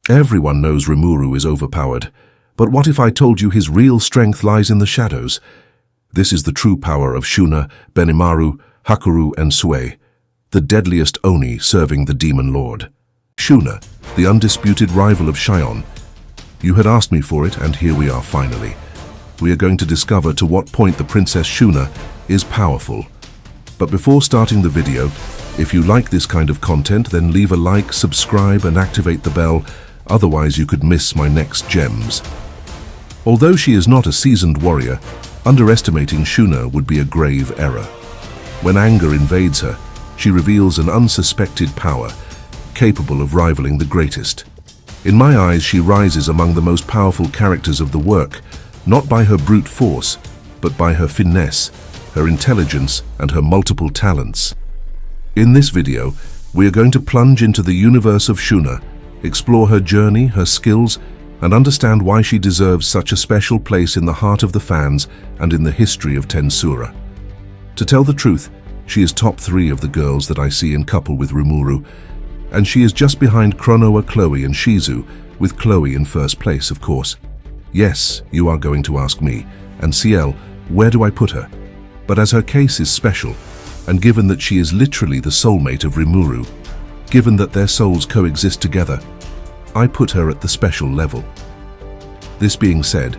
Everyone knows Rimuru is overpowered, but what if I told you his real strength lies in the shadows? This is the true power of Shuna, Benimaru, Hakurou and Souei, the deadliest Oni serving the Demon Lord. Shuna, the undisputed rival of Shion. You had asked me for it, and here we are finally. We are going to discover to what point the Princess Shuna is powerful. But before starting the video, if you like this kind of content, then leave a like, subscribe and activate the bell, otherwise you could miss my next gems. Although she is not a seasoned warrior, underestimating Shuna would be a grave error. When anger invades her, she reveals an unsuspected power, capable of rivaling the greatest. In my eyes, she rises among the most powerful characters of the work, not by her brute force, but by her finesse, her intelligence, and her multiple talents. In this video, we are going to plunge into the universe of Shuna, explore her journey, her skills, and understand why she deserves such a special place in the heart of the fans and in the history of Tensura. To tell the truth, she is top 3 of the girls that I see in couple with Rimuru, and she is just behind Chronoa, Chloe, and Shizu, with Chloe in first place, of course. Yes, you are going to ask me, and CL, where do I put her? But as her case is special, and given that she is literally the soulmate of Rimuru, given that their souls coexist together, I put her at the special level. This being said,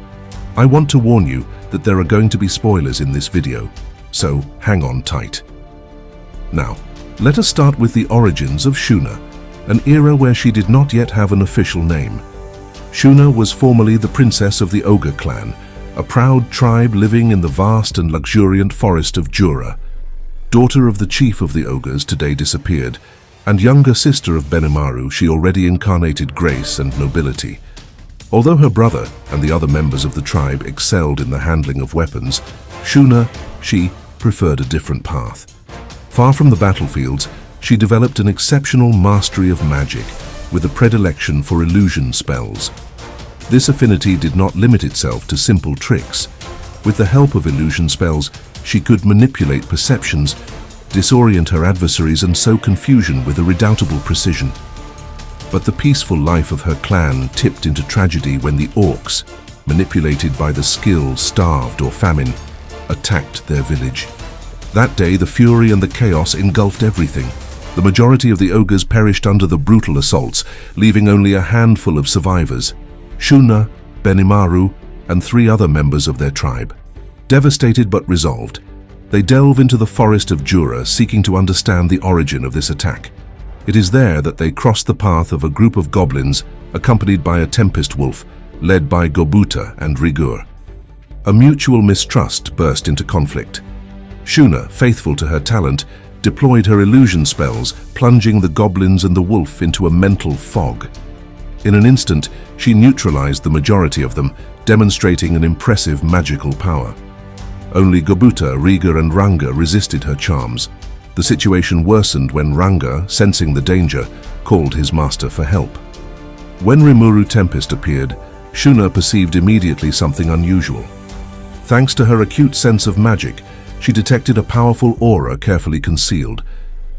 I want to warn you that there are going to be spoilers in this video, so hang on tight. Now, let us start with the origins of Shuna, an era where she did not yet have an official name. Shuna was formerly the princess of the Ogre clan, a proud tribe living in the vast and luxuriant forest of Jura. Daughter of the chief of the ogres, today disappeared, and younger sister of Benimaru, she already incarnated grace and nobility. Although her brother and the other members of the tribe excelled in the handling of weapons, Shuna, she preferred a different path. Far from the battlefields, she developed an exceptional mastery of magic, with a predilection for illusion spells. This affinity did not limit itself to simple tricks. With the help of illusion spells, she could manipulate perceptions, disorient her adversaries, and sow confusion with a redoubtable precision. But the peaceful life of her clan tipped into tragedy when the orcs, manipulated by the skill, starved or famine, attacked their village. That day, the fury and the chaos engulfed everything. The majority of the ogres perished under the brutal assaults, leaving only a handful of survivors: Shuna, Benimaru, and 3 other members of their tribe. Devastated but resolved, they delve into the forest of Jura, seeking to understand the origin of this attack. It is there that they cross the path of a group of goblins, accompanied by a Tempest wolf, led by Gobuta and Rigur. A mutual mistrust burst into conflict. Shuna, faithful to her talent, deployed her illusion spells, plunging the goblins and the wolf into a mental fog. In an instant, she neutralized the majority of them, demonstrating an impressive magical power. Only Gobuta, Rigur, and Ranga resisted her charms. The situation worsened when Ranga, sensing the danger, called his master for help. When Rimuru Tempest appeared, Shuna perceived immediately something unusual. Thanks to her acute sense of magic, she detected a powerful aura carefully concealed.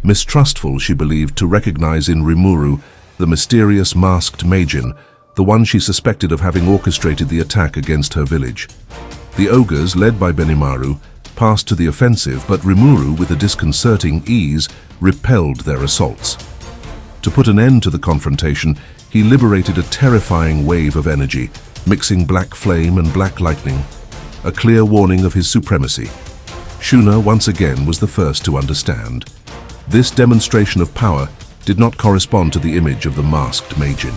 Mistrustful, she believed to recognize in Rimuru the mysterious masked Majin, the one she suspected of having orchestrated the attack against her village. The ogres, led by Benimaru, passed to the offensive, but Rimuru, with a disconcerting ease, repelled their assaults. To put an end to the confrontation, he liberated a terrifying wave of energy, mixing black flame and black lightning, a clear warning of his supremacy. Shuna once again was the first to understand. This demonstration of power did not correspond to the image of the masked Majin.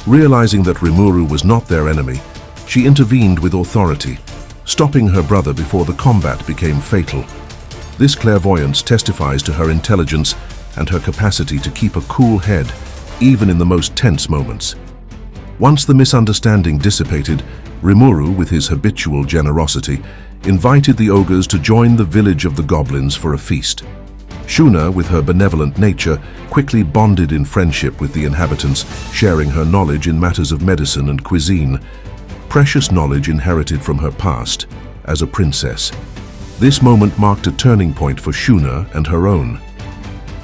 Realizing that Rimuru was not their enemy, she intervened with authority, stopping her brother before the combat became fatal. This clairvoyance testifies to her intelligence and her capacity to keep a cool head, even in the most tense moments. Once the misunderstanding dissipated, Rimuru, with his habitual generosity, invited the ogres to join the village of the goblins for a feast. Shuna, with her benevolent nature, quickly bonded in friendship with the inhabitants, sharing her knowledge in matters of medicine and cuisine, precious knowledge inherited from her past as a princess. This moment marked a turning point for Shuna and her own.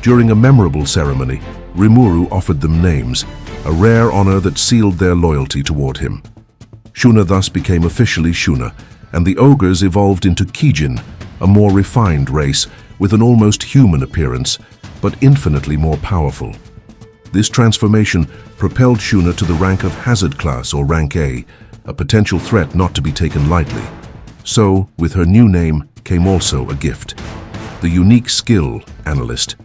During a memorable ceremony, Rimuru offered them names, a rare honor that sealed their loyalty toward him. Shuna thus became officially Shuna, and the ogres evolved into Kijin, a more refined race with an almost human appearance, but infinitely more powerful. This transformation propelled Shuna to the rank of Hazard Class or Rank A, a potential threat not to be taken lightly. So, with her new name came also a gift: the unique skill Analyst.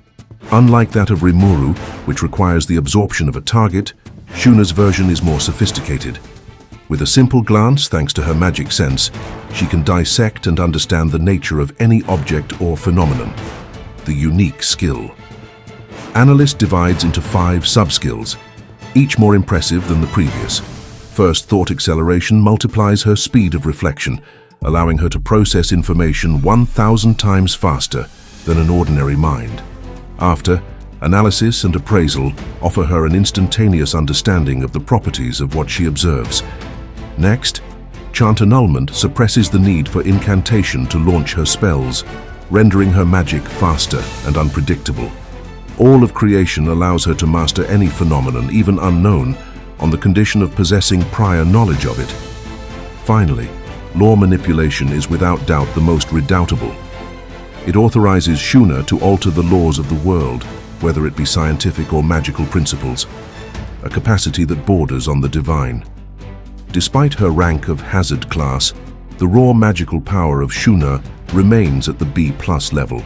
Unlike that of Rimuru, which requires the absorption of a target, Shuna's version is more sophisticated. With a simple glance, thanks to her magic sense, she can dissect and understand the nature of any object or phenomenon. The unique skill. Analyst divides into 5 sub-skills, each more impressive than the previous. First, thought acceleration multiplies her speed of reflection, allowing her to process information 1,000 times faster than an ordinary mind. After, analysis and appraisal offer her an instantaneous understanding of the properties of what she observes. Next, chant annulment suppresses the need for incantation to launch her spells, rendering her magic faster and unpredictable. All of creation allows her to master any phenomenon, even unknown, on the condition of possessing prior knowledge of it. Finally, law manipulation is without doubt the most redoubtable. It authorizes Shuna to alter the laws of the world, whether it be scientific or magical principles, a capacity that borders on the divine. Despite her rank of Hazard Class, the raw magical power of Shuna remains at the B+ level.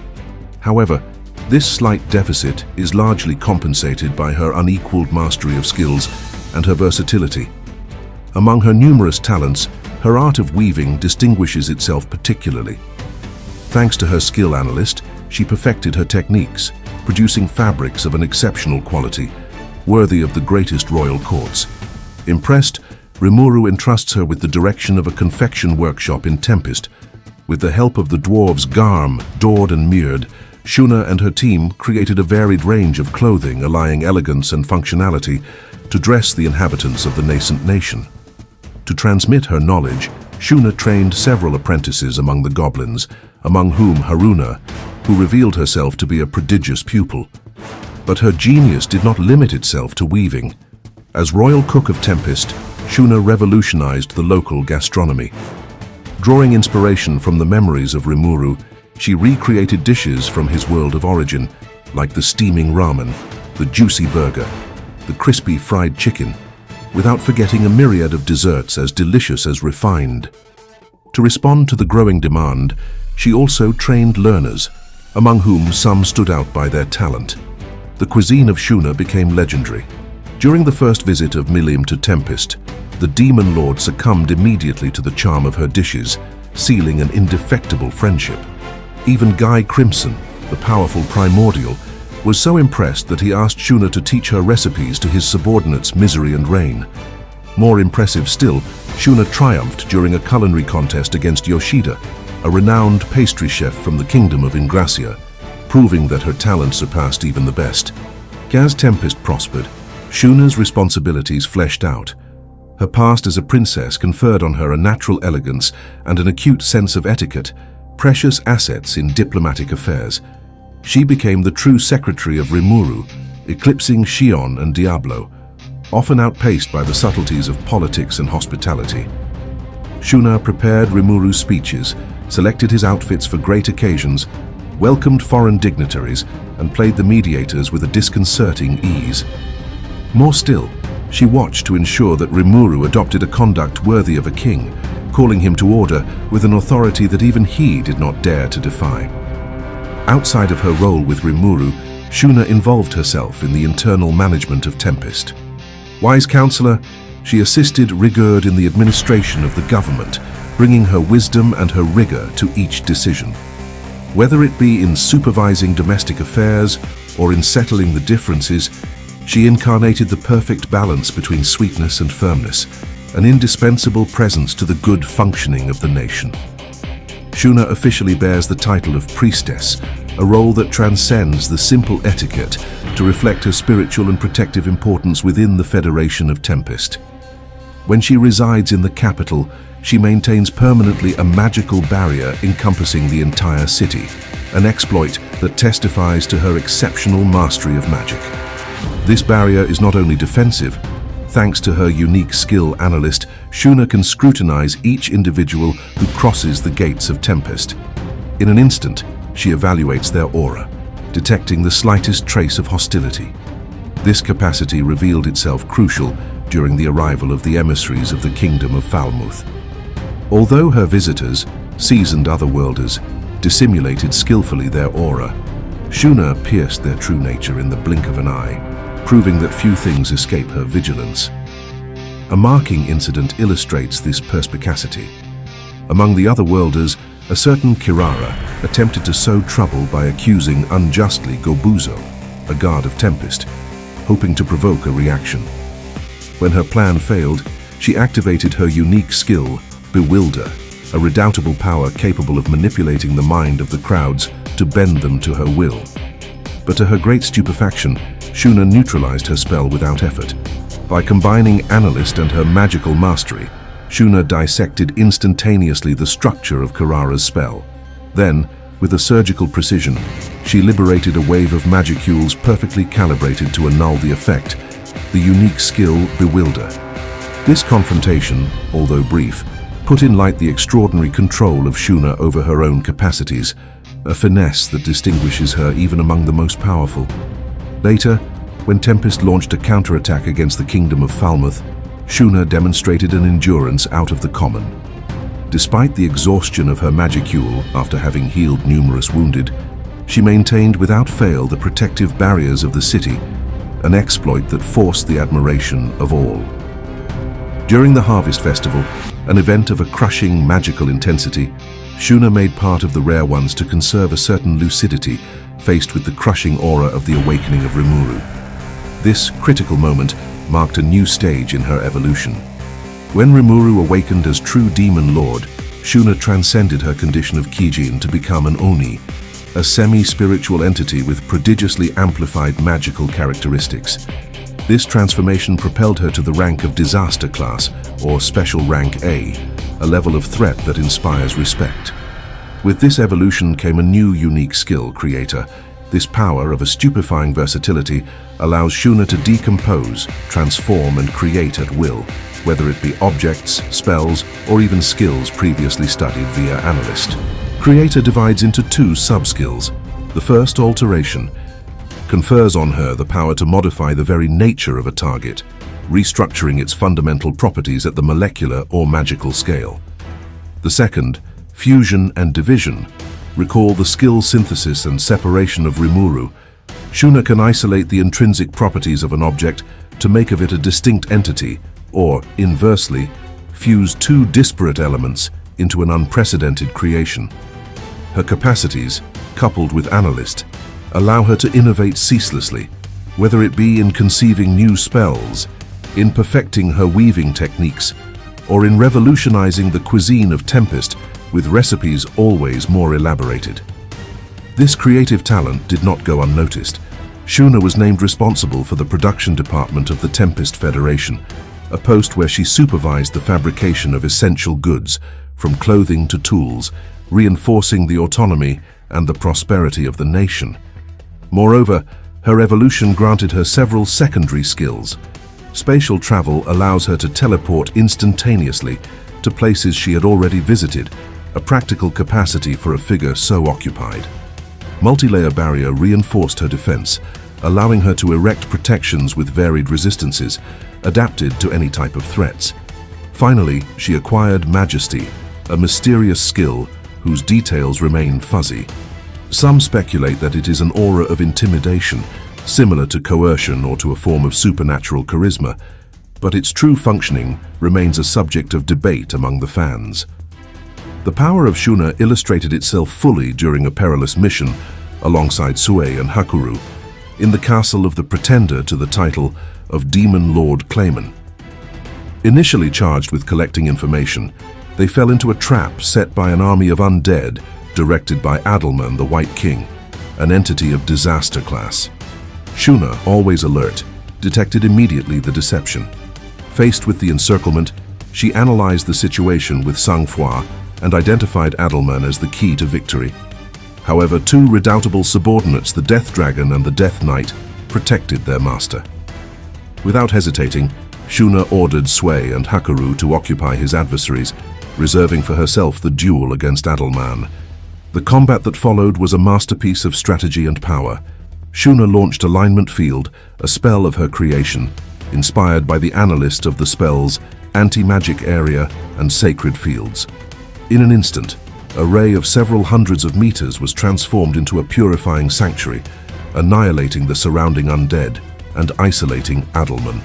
However, this slight deficit is largely compensated by her unequaled mastery of skills and her versatility. Among her numerous talents, her art of weaving distinguishes itself particularly. Thanks to her skill Analyst, she perfected her techniques, producing fabrics of an exceptional quality, worthy of the greatest royal courts. Impressed, Rimuru entrusts her with the direction of a confection workshop in Tempest. With the help of the dwarves Garm, Dord and Myrd, Shuna and her team created a varied range of clothing allying elegance and functionality to dress the inhabitants of the nascent nation. To transmit her knowledge, Shuna trained several apprentices among the goblins, among whom Haruna, who revealed herself to be a prodigious pupil. But her genius did not limit itself to weaving. As royal cook of Tempest, Shuna revolutionized the local gastronomy. Drawing inspiration from the memories of Rimuru, she recreated dishes from his world of origin, like the steaming ramen, the juicy burger, the crispy fried chicken, without forgetting a myriad of desserts as delicious as refined. To respond to the growing demand, she also trained learners, among whom some stood out by their talent. The cuisine of Shuna became legendary. During the first visit of Milim to Tempest, the demon lord succumbed immediately to the charm of her dishes, sealing an indefectible friendship. Even Guy Crimson, the powerful primordial, was so impressed that he asked Shuna to teach her recipes to his subordinates Misery and Rain. More impressive still, Shuna triumphed during a culinary contest against Yoshida, a renowned pastry chef from the kingdom of Ingracia, proving that her talent surpassed even the best. As Tempest prospered, Shuna's responsibilities fleshed out. Her past as a princess conferred on her a natural elegance and an acute sense of etiquette, precious assets in diplomatic affairs. She became the true secretary of Rimuru, eclipsing Shion and Diablo, often outpaced by the subtleties of politics and hospitality. Shuna prepared Rimuru's speeches, selected his outfits for great occasions, welcomed foreign dignitaries, and played the mediators with a disconcerting ease. More still, she watched to ensure that Rimuru adopted a conduct worthy of a king, calling him to order with an authority that even he did not dare to defy. Outside of her role with Rimuru, Shuna involved herself in the internal management of Tempest. Wise counselor, she assisted Rigurd in the administration of the government, bringing her wisdom and her rigor to each decision. Whether it be in supervising domestic affairs or in settling the differences, she incarnated the perfect balance between sweetness and firmness, an indispensable presence to the good functioning of the nation. Shuna officially bears the title of priestess, a role that transcends the simple etiquette to reflect her spiritual and protective importance within the Federation of Tempest. When she resides in the capital, she maintains permanently a magical barrier encompassing the entire city, an exploit that testifies to her exceptional mastery of magic. This barrier is not only defensive. Thanks to her unique skill analyst, Shuna can scrutinize each individual who crosses the gates of Tempest. In an instant, she evaluates their aura, detecting the slightest trace of hostility. This capacity revealed itself crucial during the arrival of the emissaries of the Kingdom of Falmouth. Although her visitors, seasoned otherworlders, dissimulated skillfully their aura, Shuna pierced their true nature in the blink of an eye, proving that few things escape her vigilance. A marking incident illustrates this perspicacity. Among the otherworlders, a certain Kirara attempted to sow trouble by accusing unjustly Gobuzo, a god of Tempest, hoping to provoke a reaction. When her plan failed, she activated her unique skill, Bewilder, a redoubtable power capable of manipulating the mind of the crowds to bend them to her will. But to her great stupefaction, Shuna neutralized her spell without effort. By combining Analyst and her magical mastery, Shuna dissected instantaneously the structure of Kirara's spell. Then, with a surgical precision, she liberated a wave of magicules perfectly calibrated to annul the effect, the unique skill Bewilder. This confrontation, although brief, put in light the extraordinary control of Shuna over her own capacities, a finesse that distinguishes her even among the most powerful. Later, when Tempest launched a counterattack against the Kingdom of Falmouth, Shuna demonstrated an endurance out of the common. Despite the exhaustion of her magicule after having healed numerous wounded, she maintained without fail the protective barriers of the city, an exploit that forced the admiration of all. During the Harvest Festival, an event of a crushing magical intensity, Shuna made part of the rare ones to conserve a certain lucidity faced with the crushing aura of the awakening of Rimuru. This critical moment marked a new stage in her evolution. When Rimuru awakened as true demon lord, Shuna transcended her condition of Kijin to become an Oni, a semi-spiritual entity with prodigiously amplified magical characteristics. This transformation propelled her to the rank of Disaster Class, or Special Rank A, a level of threat that inspires respect. With this evolution came a new unique skill, Creator. This power of a stupefying versatility allows Shuna to decompose, transform, and create at will, whether it be objects, spells, or even skills previously studied via Analyst. Creator divides into two sub-skills. The first, Alteration, confers on her the power to modify the very nature of a target, restructuring its fundamental properties at the molecular or magical scale. The second, Fusion and Division, recall the skill synthesis and separation of Rimuru. Shuna can isolate the intrinsic properties of an object to make of it a distinct entity, or, inversely, fuse two disparate elements into an unprecedented creation. Her capacities, coupled with Analyst, allow her to innovate ceaselessly, whether it be in conceiving new spells, in perfecting her weaving techniques, or in revolutionizing the cuisine of Tempest with recipes always more elaborated. This creative talent did not go unnoticed. Shuna was named responsible for the production department of the Tempest Federation, a post where she supervised the fabrication of essential goods, from clothing to tools, reinforcing the autonomy and the prosperity of the nation. Moreover, her evolution granted her several secondary skills. Spatial travel allows her to teleport instantaneously to places she had already visited, a practical capacity for a figure so occupied. Multi-layer barrier reinforced her defense, allowing her to erect protections with varied resistances, adapted to any type of threats. Finally, she acquired Majesty, a mysterious skill whose details remain fuzzy. Some speculate that it is an aura of intimidation, similar to coercion or to a form of supernatural charisma, but its true functioning remains a subject of debate among the fans. The power of Shuna illustrated itself fully during a perilous mission, alongside Souei and Hakurou, in the castle of the pretender to the title of Demon Lord Clayman. Initially charged with collecting information, they fell into a trap set by an army of undead, directed by Adelman, the White King, an entity of Disaster Class. Shuna, always alert, detected immediately the deception. Faced with the encirclement, she analyzed the situation with sang-froid and identified Adelman as the key to victory. However, two redoubtable subordinates, the Death Dragon and the Death Knight, protected their master. Without hesitating, Shuna ordered Souei and Hakurou to occupy his adversaries, reserving for herself the duel against Adelman. The combat that followed was a masterpiece of strategy and power. Shuna launched Alignment Field, a spell of her creation, inspired by the analyst of the spells Anti-Magic Area and Sacred Fields. In an instant, a ray of several hundreds of meters was transformed into a purifying sanctuary, annihilating the surrounding undead and isolating Adelman.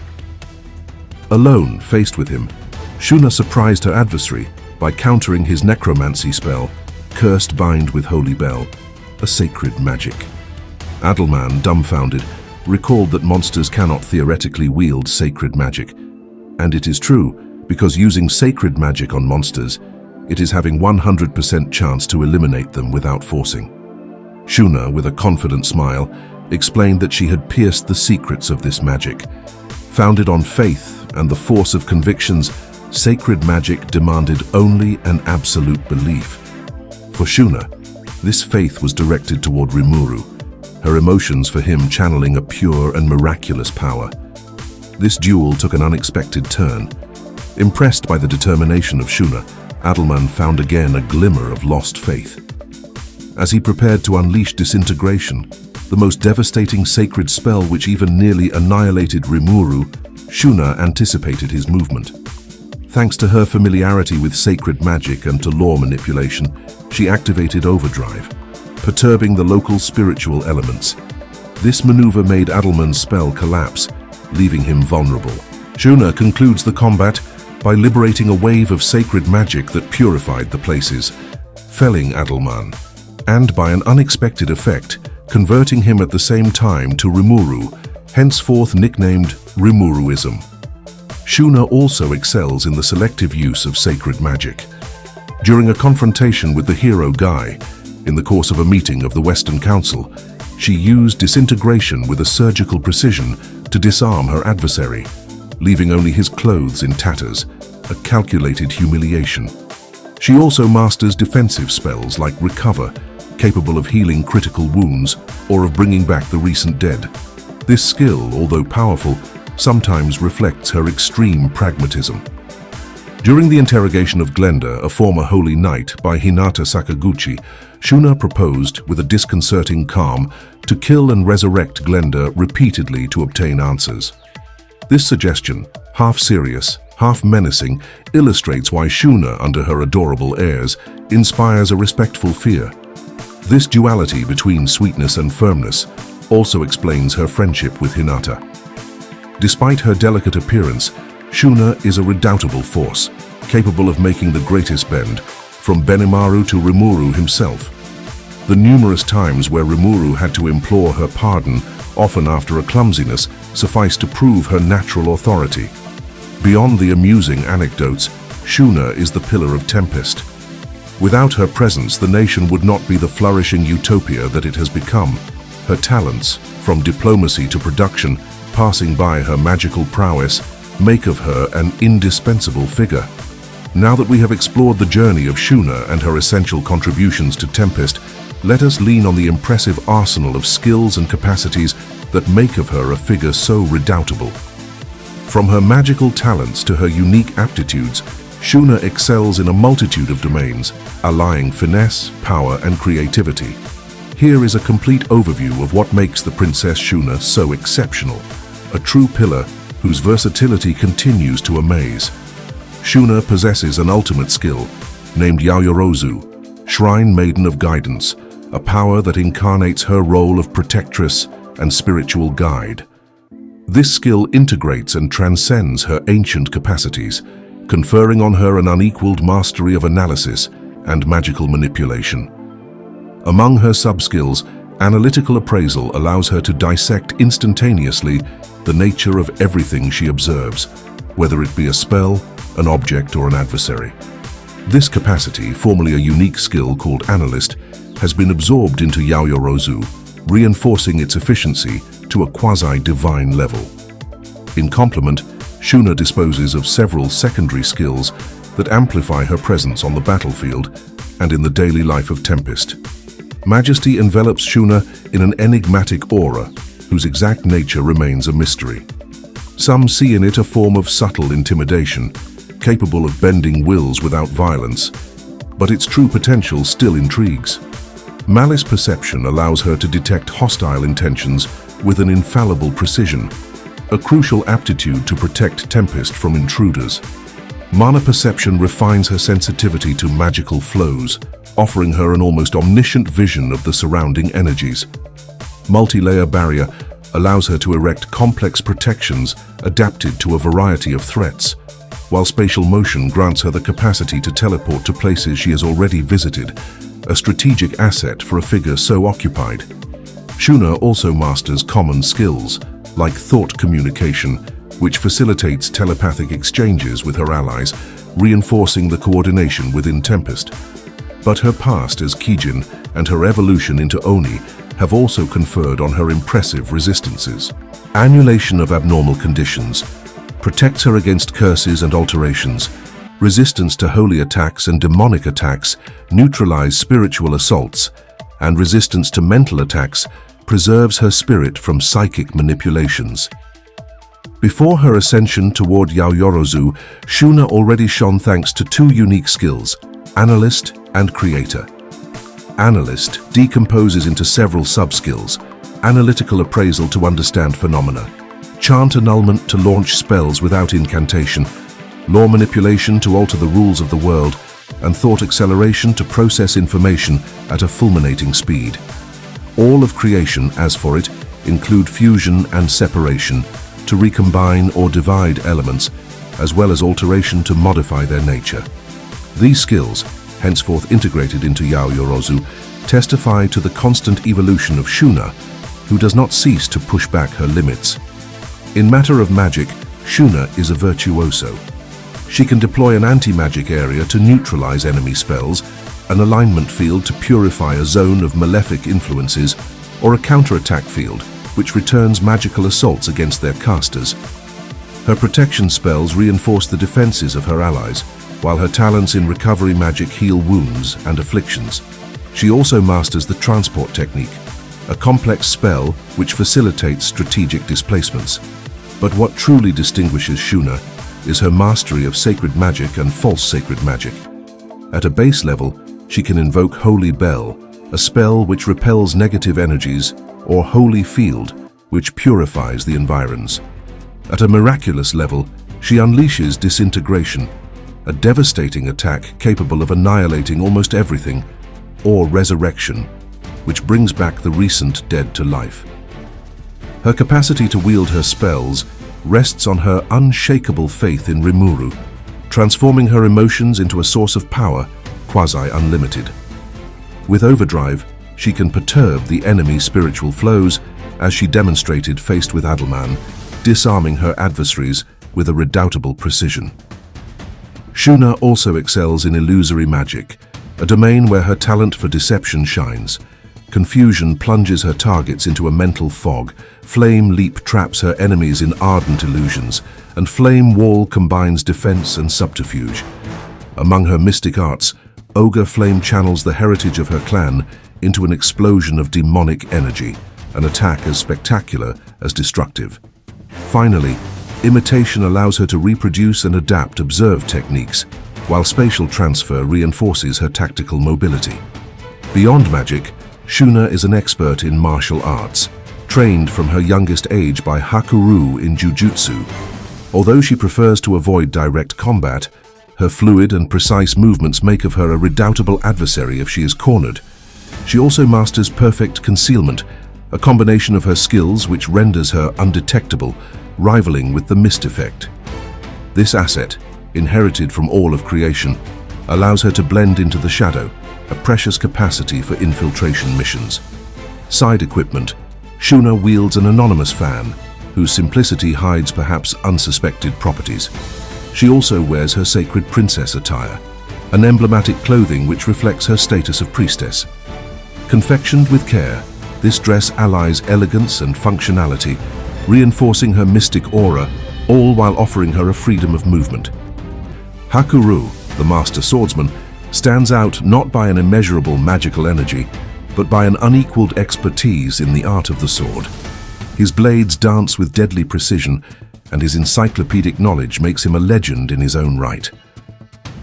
Alone, faced with him, Shuna surprised her adversary by countering his necromancy spell, Cursed Bind with Holy Bell, a sacred magic. Adelman, dumbfounded, recalled that monsters cannot theoretically wield sacred magic. And it is true, because using sacred magic on monsters, it is having 100% chance to eliminate them without forcing. Shuna, with a confident smile, explained that she had pierced the secrets of this magic. Founded on faith and the force of convictions, sacred magic demanded only an absolute belief. For Shuna, this faith was directed toward Rimuru, her emotions for him channeling a pure and miraculous power. This duel took an unexpected turn. Impressed by the determination of Shuna, Adelman found again a glimmer of lost faith. As he prepared to unleash disintegration, the most devastating sacred spell which even nearly annihilated Rimuru, Shuna anticipated his movement. Thanks to her familiarity with sacred magic and to lore manipulation, she activated Overdrive, perturbing the local spiritual elements. This maneuver made Adelman's spell collapse, leaving him vulnerable. Shuna concludes the combat by liberating a wave of sacred magic that purified the places, felling Adelman, and by an unexpected effect, converting him at the same time to Rimuru, henceforth nicknamed Rimuruism. Shuna also excels in the selective use of sacred magic. During a confrontation with the hero Guy, in the course of a meeting of the Western Council, she used disintegration with a surgical precision to disarm her adversary, leaving only his clothes in tatters, a calculated humiliation. She also masters defensive spells like Recover, capable of healing critical wounds or of bringing back the recent dead. This skill, although powerful, sometimes reflects her extreme pragmatism. During the interrogation of Glenda, a former holy knight, by Hinata Sakaguchi, Shuna proposed, with a disconcerting calm, to kill and resurrect Glenda repeatedly to obtain answers. This suggestion, half serious, half menacing, illustrates why Shuna, under her adorable airs, inspires a respectful fear. This duality between sweetness and firmness also explains her friendship with Hinata. Despite her delicate appearance, Shuna is a redoubtable force, capable of making the greatest bend, from Benimaru to Rimuru himself. The numerous times where Rimuru had to implore her pardon, often after a clumsiness, suffice to prove her natural authority. Beyond the amusing anecdotes, Shuna is the pillar of Tempest. Without her presence, the nation would not be the flourishing utopia that it has become. Her talents, from diplomacy to production, passing by her magical prowess, make of her an indispensable figure. Now that we have explored the journey of Shuna and her essential contributions to Tempest, let us lean on the impressive arsenal of skills and capacities that make of her a figure so redoubtable. From her magical talents to her unique aptitudes, Shuna excels in a multitude of domains, allying finesse, power, and creativity. Here is a complete overview of what makes the Princess Shuna so exceptional, a true pillar whose versatility continues to amaze. Shuna possesses an ultimate skill, named Yaoyorozu, Shrine Maiden of Guidance, a power that incarnates her role of protectress and spiritual guide. This skill integrates and transcends her ancient capacities, conferring on her an unequaled mastery of analysis and magical manipulation. Among her sub-skills, analytical appraisal allows her to dissect instantaneously the nature of everything she observes, whether it be a spell, an object, or an adversary. This capacity, formerly a unique skill called Analyst, has been absorbed into Yaoyorozu, reinforcing its efficiency to a quasi-divine level. In complement, Shuna disposes of several secondary skills that amplify her presence on the battlefield and in the daily life of Tempest. Majesty envelops Shuna in an enigmatic aura, whose exact nature remains a mystery. Some see in it a form of subtle intimidation, capable of bending wills without violence, but its true potential still intrigues. Malice perception allows her to detect hostile intentions with an infallible precision, a crucial aptitude to protect Tempest from intruders. Mana perception refines her sensitivity to magical flows, offering her an almost omniscient vision of the surrounding energies. Multi-layer barrier allows her to erect complex protections adapted to a variety of threats, while spatial motion grants her the capacity to teleport to places she has already visited, a strategic asset for a figure so occupied. Shuna also masters common skills, like thought communication, which facilitates telepathic exchanges with her allies, reinforcing the coordination within Tempest. But her past as Kijin and her evolution into Oni have also conferred on her impressive resistances. Annulation of abnormal conditions protects her against curses and alterations. Resistance to holy attacks and demonic attacks neutralize spiritual assaults, and resistance to mental attacks preserves her spirit from psychic manipulations. Before her ascension toward Yaoyorozu, Shuna already shone thanks to two unique skills, Analyst and Creator. Analyst decomposes into several sub-skills: analytical appraisal to understand phenomena, chant annulment to launch spells without incantation, law manipulation to alter the rules of the world, and thought acceleration to process information at a fulminating speed. All of creation, as for it, include fusion and separation to recombine or divide elements, as well as alteration to modify their nature. These skills, henceforth integrated into Yaoyorozu, testify to the constant evolution of Shuna, who does not cease to push back her limits. In matter of magic, Shuna is a virtuoso. She can deploy an anti-magic area to neutralize enemy spells, an alignment field to purify a zone of malefic influences, or a counterattack field, which returns magical assaults against their casters. Her protection spells reinforce the defenses of her allies, while her talents in recovery magic heal wounds and afflictions. She also masters the transport technique, a complex spell which facilitates strategic displacements. But what truly distinguishes Shuna is her mastery of sacred magic and false sacred magic. At a base level, she can invoke Holy Bell, a spell which repels negative energies, or Holy Field, which purifies the environs. At a miraculous level, she unleashes Disintegration, a devastating attack capable of annihilating almost everything, or Resurrection, which brings back the recent dead to life. Her capacity to wield her spells rests on her unshakable faith in Rimuru, transforming her emotions into a source of power, quasi-unlimited. With Overdrive, she can perturb the enemy's spiritual flows, as she demonstrated faced with Adelman, disarming her adversaries with a redoubtable precision. Shuna also excels in illusory magic, a domain where her talent for deception shines. Confusion plunges her targets into a mental fog, Flame Leap traps her enemies in ardent illusions, and Flame Wall combines defense and subterfuge. Among her mystic arts, Ogre Flame channels the heritage of her clan into an explosion of demonic energy, an attack as spectacular as destructive. Finally, Imitation allows her to reproduce and adapt observed techniques, while Spatial Transfer reinforces her tactical mobility. Beyond magic, Shuna is an expert in martial arts, trained from her youngest age by Hakurou in Jujutsu. Although she prefers to avoid direct combat, her fluid and precise movements make of her a redoubtable adversary if she is cornered. She also masters perfect concealment, a combination of her skills which renders her undetectable, rivaling with the mist effect. This asset, inherited from all of creation, allows her to blend into the shadow, a precious capacity for infiltration missions. Side equipment, Shuna wields an anonymous fan, whose simplicity hides perhaps unsuspected properties. She also wears her sacred princess attire, an emblematic clothing which reflects her status of priestess. Confectioned with care, this dress allies elegance and functionality, reinforcing her mystic aura, all while offering her a freedom of movement. Hakurou, the master swordsman, stands out not by an immeasurable magical energy, but by an unequaled expertise in the art of the sword. His blades dance with deadly precision, and his encyclopedic knowledge makes him a legend in his own right.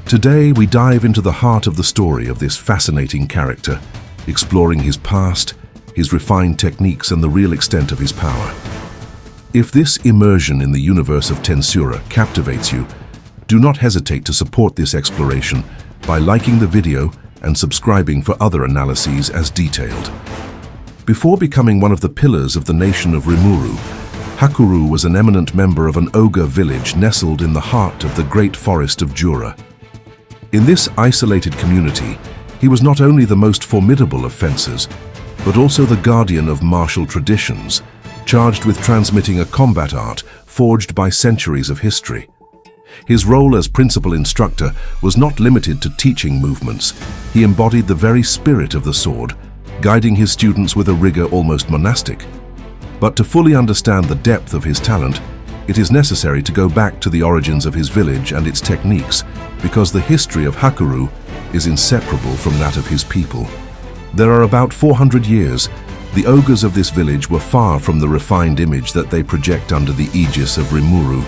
Today, we dive into the heart of the story of this fascinating character, exploring his past, his refined techniques, and the real extent of his power. If this immersion in the universe of Tensura captivates you, do not hesitate to support this exploration by liking the video and subscribing for other analyses as detailed. Before becoming one of the pillars of the nation of Rimuru, Hakurou was an eminent member of an ogre village nestled in the heart of the great forest of Jura. In this isolated community, he was not only the most formidable of fencers, but also the guardian of martial traditions, charged with transmitting a combat art forged by centuries of history. His role as principal instructor was not limited to teaching movements. He embodied the very spirit of the sword, guiding his students with a rigor almost monastic. But to fully understand the depth of his talent, it is necessary to go back to the origins of his village and its techniques, because the history of Hakurou is inseparable from that of his people. There are about 400 years, the ogres of this village were far from the refined image that they project under the aegis of Rimuru.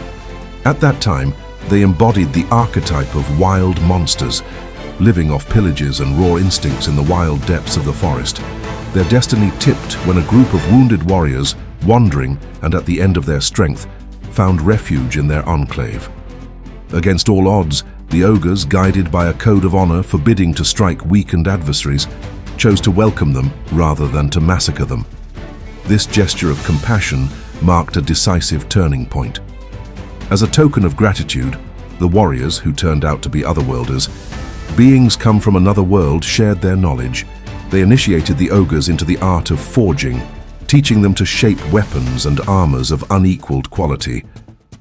At that time, they embodied the archetype of wild monsters, living off pillages and raw instincts in the wild depths of the forest. Their destiny tipped when a group of wounded warriors, wandering and at the end of their strength, found refuge in their enclave. Against all odds, the ogres, guided by a code of honor forbidding to strike weakened adversaries, chose to welcome them rather than to massacre them. This gesture of compassion marked a decisive turning point. As a token of gratitude, the warriors, who turned out to be otherworlders, beings come from another world, shared their knowledge. They initiated the ogres into the art of forging, teaching them to shape weapons and armors of unequaled quality.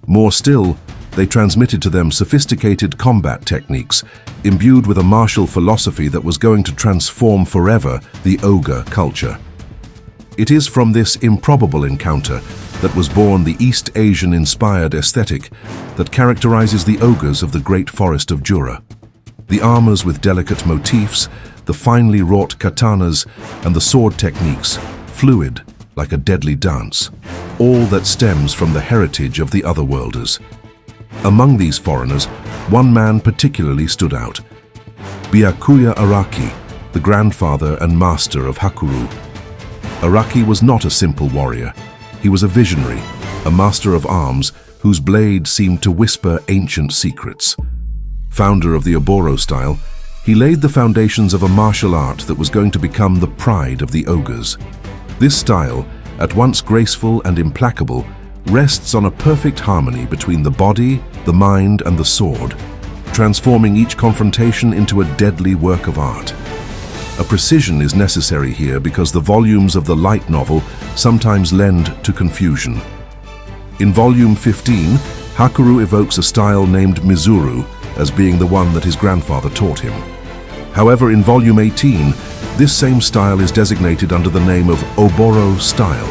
More still, they transmitted to them sophisticated combat techniques, imbued with a martial philosophy that was going to transform forever the ogre culture. It is from this improbable encounter that was born the East Asian-inspired aesthetic that characterizes the ogres of the great forest of Jura. The armors with delicate motifs, the finely wrought katanas, and the sword techniques, fluid like a deadly dance, all that stems from the heritage of the otherworlders. Among these foreigners, one man particularly stood out: Byakuya Araki, the grandfather and master of Hakurou. Araki was not a simple warrior. He was a visionary, a master of arms whose blade seemed to whisper ancient secrets. Founder of the Oboro style, he laid the foundations of a martial art that was going to become the pride of the ogres. This style, at once graceful and implacable, rests on a perfect harmony between the body, the mind, and the sword, transforming each confrontation into a deadly work of art. A precision is necessary here because the volumes of the light novel sometimes lend to confusion. In volume 15, Hakurou evokes a style named Mizuru as being the one that his grandfather taught him. However, in volume 18, this same style is designated under the name of Oboro style.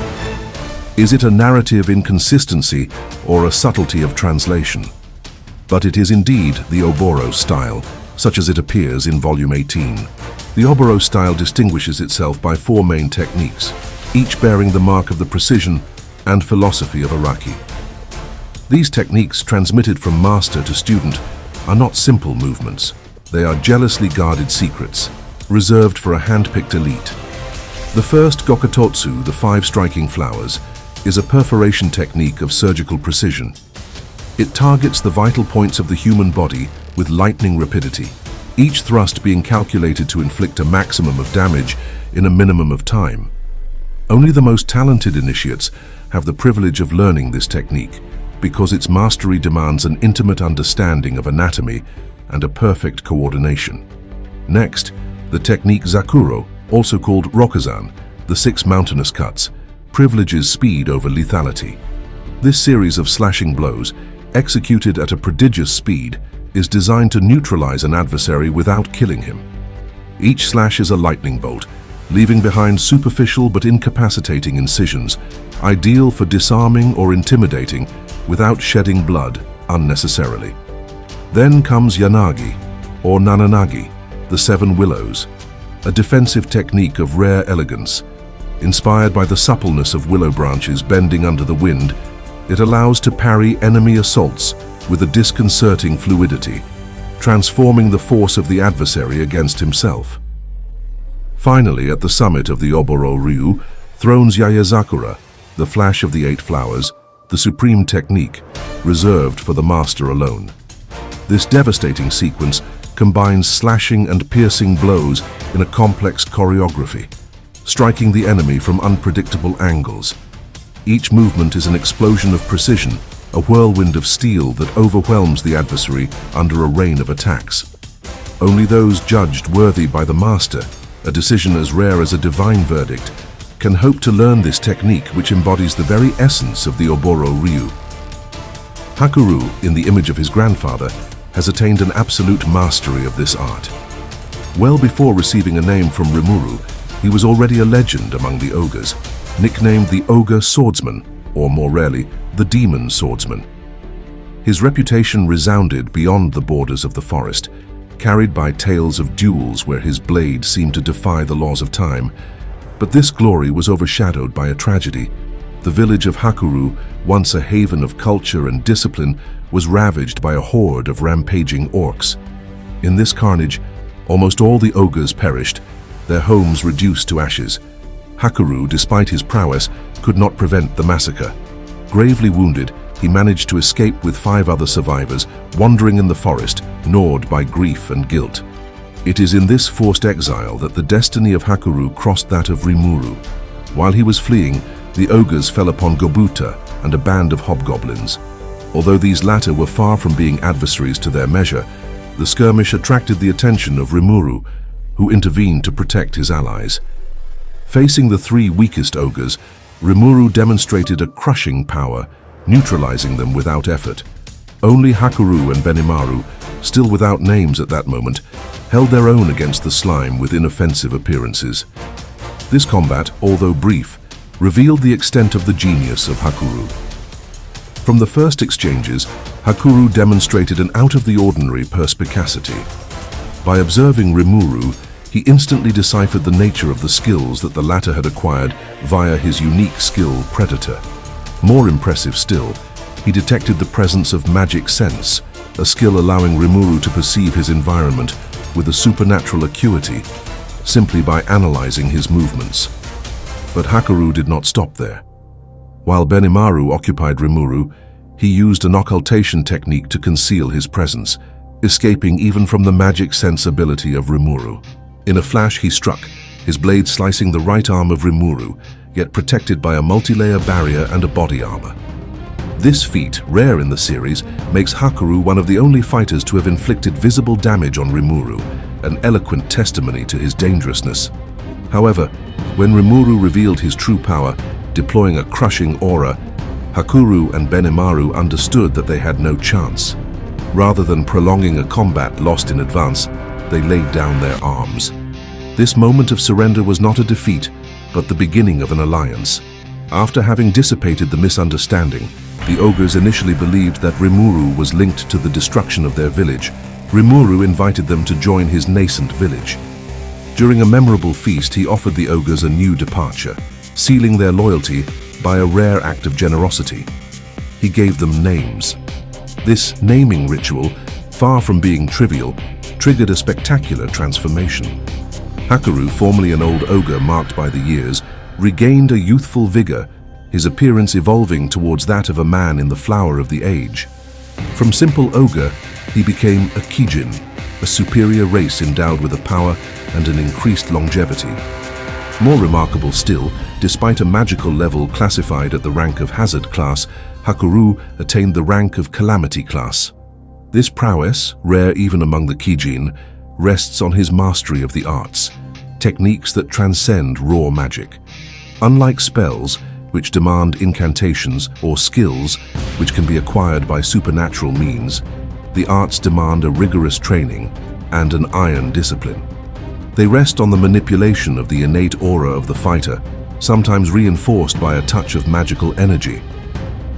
Is it a narrative inconsistency or a subtlety of translation? But it is indeed the Oboro style, such as it appears in volume 18. The Oboro style distinguishes itself by four main techniques, each bearing the mark of the precision and philosophy of Araki. These techniques, transmitted from master to student, are not simple movements. They are jealously guarded secrets, reserved for a hand-picked elite. The first Gokototsu, the 5 striking flowers, is a perforation technique of surgical precision. It targets the vital points of the human body with lightning rapidity, each thrust being calculated to inflict a maximum of damage in a minimum of time. Only the most talented initiates have the privilege of learning this technique, because its mastery demands an intimate understanding of anatomy and a perfect coordination. Next, the technique Zakuro, also called Rokuzan, the 6 mountainous cuts, privileges speed over lethality. This series of slashing blows, executed at a prodigious speed, is designed to neutralize an adversary without killing him. Each slash is a lightning bolt, leaving behind superficial but incapacitating incisions, ideal for disarming or intimidating without shedding blood unnecessarily. Then comes Yanagi, or Nananagi, the 7 willows, a defensive technique of rare elegance. Inspired by the suppleness of willow branches bending under the wind, It allows to parry enemy assaults with a disconcerting fluidity, transforming the force of the adversary against himself. Finally, at the summit of the Oboro-ryu, thrones Yayazakura, the flash of the 8 flowers, the supreme technique, reserved for the master alone. This devastating sequence combines slashing and piercing blows in a complex choreography, striking the enemy from unpredictable angles. Each movement is an explosion of precision, a whirlwind of steel that overwhelms the adversary under a rain of attacks. Only those judged worthy by the master, a decision as rare as a divine verdict, can hope to learn this technique which embodies the very essence of the Oboro-ryu. Hakurou, in the image of his grandfather, has attained an absolute mastery of this art. Well before receiving a name from Rimuru, he was already a legend among the ogres, nicknamed the Ogre Swordsman, or more rarely, the Demon Swordsman. His reputation resounded beyond the borders of the forest, carried by tales of duels where his blade seemed to defy the laws of time. But this glory was overshadowed by a tragedy. The village of Hakurou, once a haven of culture and discipline, was ravaged by a horde of rampaging orcs. In this carnage, almost all the ogres perished, their homes reduced to ashes. Hakurou, despite his prowess, could not prevent the massacre. Gravely wounded, he managed to escape with 5 other survivors, wandering in the forest, gnawed by grief and guilt. It is in this forced exile that the destiny of Hakurou crossed that of Rimuru. While he was fleeing, the ogres fell upon Gobuta and a band of hobgoblins. Although these latter were far from being adversaries to their measure, the skirmish attracted the attention of Rimuru, who intervened to protect his allies. Facing the 3 weakest ogres, Rimuru demonstrated a crushing power, neutralizing them without effort. Only Hakurou and Benimaru, still without names at that moment, held their own against the slime with inoffensive appearances. This combat, although brief, revealed the extent of the genius of Hakurou. From the first exchanges, Hakurou demonstrated an out-of-the-ordinary perspicacity. By observing Rimuru, he instantly deciphered the nature of the skills that the latter had acquired via his unique skill Predator. More impressive still, he detected the presence of magic sense, a skill allowing Rimuru to perceive his environment with a supernatural acuity, simply by analyzing his movements. But Hakurou did not stop there. While Benimaru occupied Rimuru, he used an occultation technique to conceal his presence, escaping even from the magic sense ability of Rimuru. In a flash he struck, his blade slicing the right arm of Rimuru, yet protected by a multi-layer barrier and a body armor. This feat, rare in the series, makes Hakurou one of the only fighters to have inflicted visible damage on Rimuru, an eloquent testimony to his dangerousness. However, when Rimuru revealed his true power, deploying a crushing aura, Hakurou and Benimaru understood that they had no chance. Rather than prolonging a combat lost in advance, they laid down their arms. This moment of surrender was not a defeat, but the beginning of an alliance. After having dissipated the misunderstanding, the ogres initially believed that Rimuru was linked to the destruction of their village. Rimuru invited them to join his nascent village. During a memorable feast, he offered the ogres a new departure, sealing their loyalty by a rare act of generosity. He gave them names. This naming ritual, far from being trivial, triggered a spectacular transformation. Hakurou, formerly an old ogre marked by the years, regained a youthful vigor, his appearance evolving towards that of a man in the flower of the age. From simple ogre, he became a Kijin, a superior race endowed with a power and an increased longevity. More remarkable still, despite a magical level classified at the rank of Hazard class, Hakurou attained the rank of Calamity class. This prowess, rare even among the Kijin, rests on his mastery of the arts, techniques that transcend raw magic. Unlike spells, which demand incantations, or skills, which can be acquired by supernatural means, the arts demand a rigorous training and an iron discipline. They rest on the manipulation of the innate aura of the fighter, sometimes reinforced by a touch of magical energy.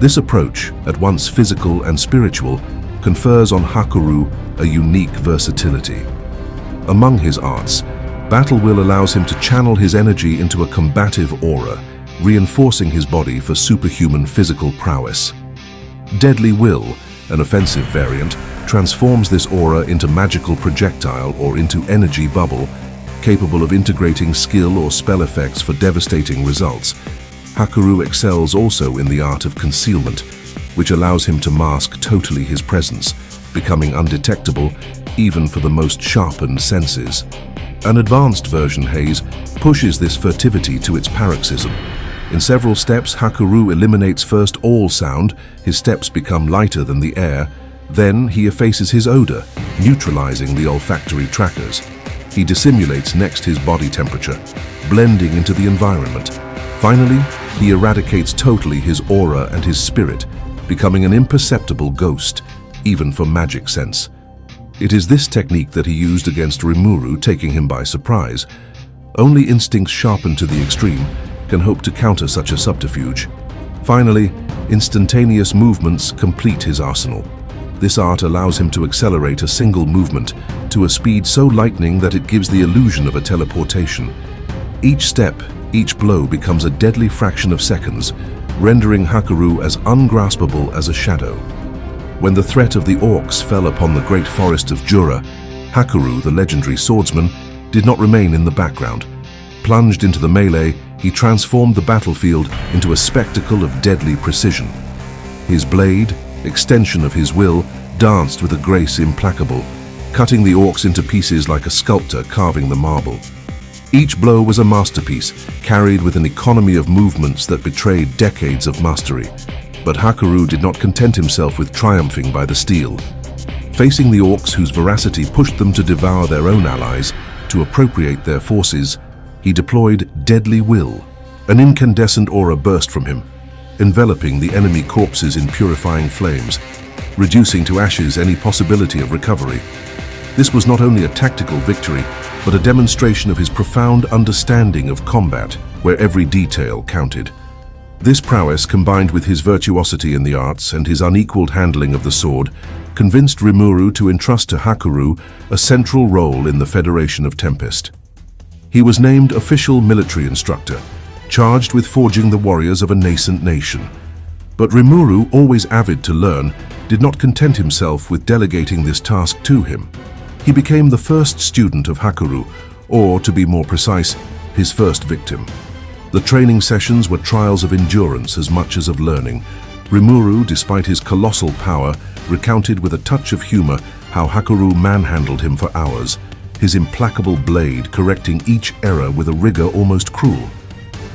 This approach, at once physical and spiritual, confers on Hakurou a unique versatility. Among his arts, battle will allows him to channel his energy into a combative aura, reinforcing his body for superhuman physical prowess. Deadly Will, an offensive variant, transforms this aura into magical projectile or into energy bubble, capable of integrating skill or spell effects for devastating results. Hakurou excels also in the art of concealment, which allows him to mask totally his presence, becoming undetectable even for the most sharpened senses. An advanced version haze pushes this furtivity to its paroxysm. In several steps, Hakurou eliminates first all sound, his steps become lighter than the air, then he effaces his odor, neutralizing the olfactory trackers. He dissimulates next his body temperature, blending into the environment. Finally, he eradicates totally his aura and his spirit, becoming an imperceptible ghost, even for magic sense. It is this technique that he used against Rimuru, taking him by surprise. Only instincts sharpened to the extreme can hope to counter such a subterfuge. Finally, instantaneous movements complete his arsenal. This art allows him to accelerate a single movement to a speed so lightning that it gives the illusion of a teleportation. Each step, each blow becomes a deadly fraction of seconds, rendering Hakurou as ungraspable as a shadow. When the threat of the orcs fell upon the great forest of Jura, Hakurou, the legendary swordsman, did not remain in the background. Plunged into the melee, he transformed the battlefield into a spectacle of deadly precision. His blade, extension of his will, danced with a grace implacable, cutting the orcs into pieces like a sculptor carving the marble. Each blow was a masterpiece, carried with an economy of movements that betrayed decades of mastery. But Hakurou did not content himself with triumphing by the steel. Facing the orcs whose voracity pushed them to devour their own allies, to appropriate their forces, he deployed Deadly Will. An incandescent aura burst from him, enveloping the enemy corpses in purifying flames, reducing to ashes any possibility of recovery. This was not only a tactical victory, but a demonstration of his profound understanding of combat, where every detail counted. This prowess, combined with his virtuosity in the arts and his unequaled handling of the sword, convinced Rimuru to entrust to Hakurou a central role in the Federation of Tempest. He was named official military instructor, charged with forging the warriors of a nascent nation. But Rimuru, always avid to learn, did not content himself with delegating this task to him. He became the first student of Hakurou, or, to be more precise, his first victim. The training sessions were trials of endurance as much as of learning. Rimuru, despite his colossal power, recounted with a touch of humor how Hakurou manhandled him for hours, his implacable blade correcting each error with a rigor almost cruel.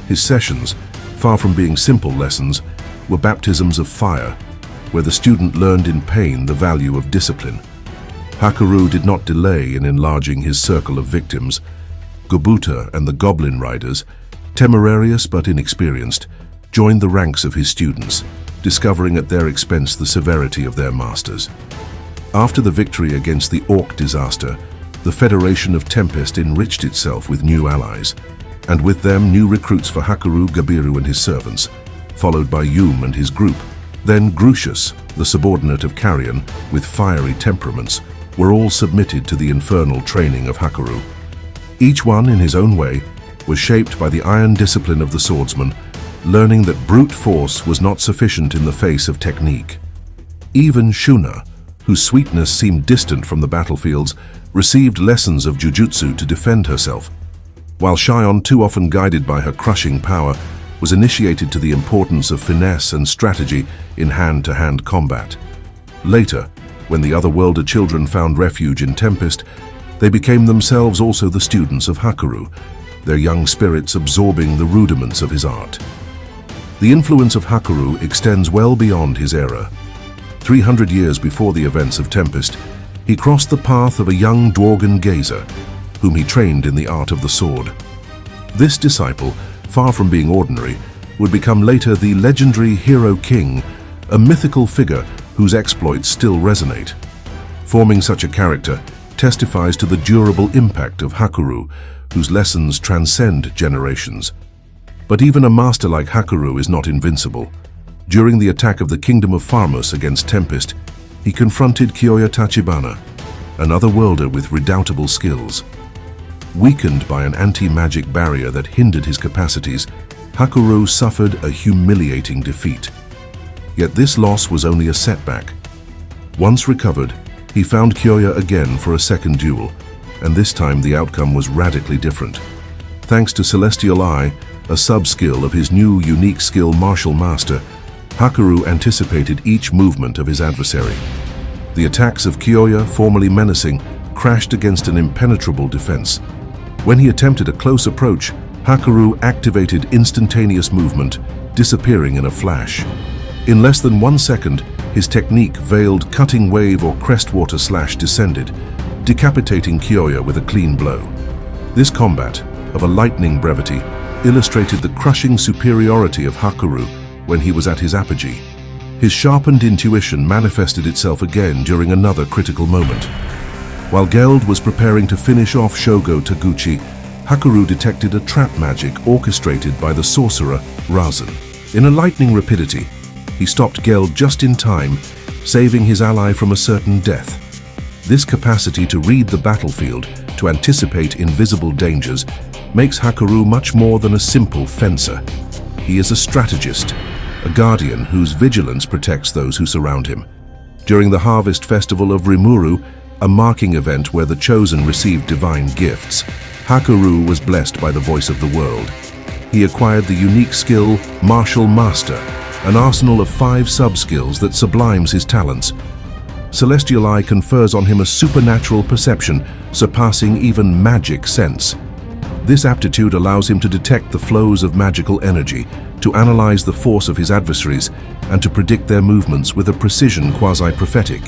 His sessions, far from being simple lessons, were baptisms of fire, where the student learned in pain the value of discipline. Hakurou did not delay in enlarging his circle of victims. Gobuta and the Goblin Riders, temerarious but inexperienced, joined the ranks of his students, discovering at their expense the severity of their masters. After the victory against the Orc disaster, the Federation of Tempest enriched itself with new allies, and with them new recruits for Hakurou, Gabiru and his servants, followed by Yum and his group. Then Grucius, the subordinate of Carrion, with fiery temperaments, were all submitted to the infernal training of Hakurou. Each one, in his own way, was shaped by the iron discipline of the swordsman, learning that brute force was not sufficient in the face of technique. Even Shuna, whose sweetness seemed distant from the battlefields, received lessons of jujutsu to defend herself, while Shion, too often guided by her crushing power, was initiated to the importance of finesse and strategy in hand-to-hand combat. Later, when the otherworlded children found refuge in Tempest, they became themselves also the students of Hakurou, their young spirits absorbing the rudiments of his art. The influence of Hakurou extends well beyond his era. 300 years before the events of Tempest, he crossed the path of a young Dworgen gazer, whom he trained in the art of the sword. This disciple, far from being ordinary, would become later the legendary Hero King, a mythical figure whose exploits still resonate. Forming such a character testifies to the durable impact of Hakurou, whose lessons transcend generations. But even a master like Hakurou is not invincible. During the attack of the Kingdom of Farmus against Tempest, he confronted Kyoya Tachibana, an otherworlder with redoubtable skills. Weakened by an anti-magic barrier that hindered his capacities, Hakurou suffered a humiliating defeat. Yet this loss was only a setback. Once recovered, he found Kyoya again for a second duel, and this time the outcome was radically different. Thanks to Celestial Eye, a sub-skill of his new unique skill Martial Master, Hakurou anticipated each movement of his adversary. The attacks of Kyoya, formerly menacing, crashed against an impenetrable defense. When he attempted a close approach, Hakurou activated instantaneous movement, disappearing in a flash. In less than 1 second, his technique-veiled cutting wave or crestwater slash descended, decapitating Kyoya with a clean blow. This combat, of a lightning brevity, illustrated the crushing superiority of Hakurou when he was at his apogee. His sharpened intuition manifested itself again during another critical moment. While Geld was preparing to finish off Shogo Taguchi, Hakurou detected a trap magic orchestrated by the sorcerer Razan. In a lightning rapidity, he stopped Geld just in time, saving his ally from a certain death. This capacity to read the battlefield, to anticipate invisible dangers, makes Hakurou much more than a simple fencer. He is a strategist, a guardian whose vigilance protects those who surround him. During the Harvest Festival of Rimuru, a marking event where the Chosen received divine gifts, Hakurou was blessed by the voice of the world. He acquired the unique skill Martial Master, an arsenal of 5 sub-skills that sublimes his talents. Celestial Eye confers on him a supernatural perception, surpassing even magic sense. This aptitude allows him to detect the flows of magical energy, to analyze the force of his adversaries, and to predict their movements with a precision quasi-prophetic.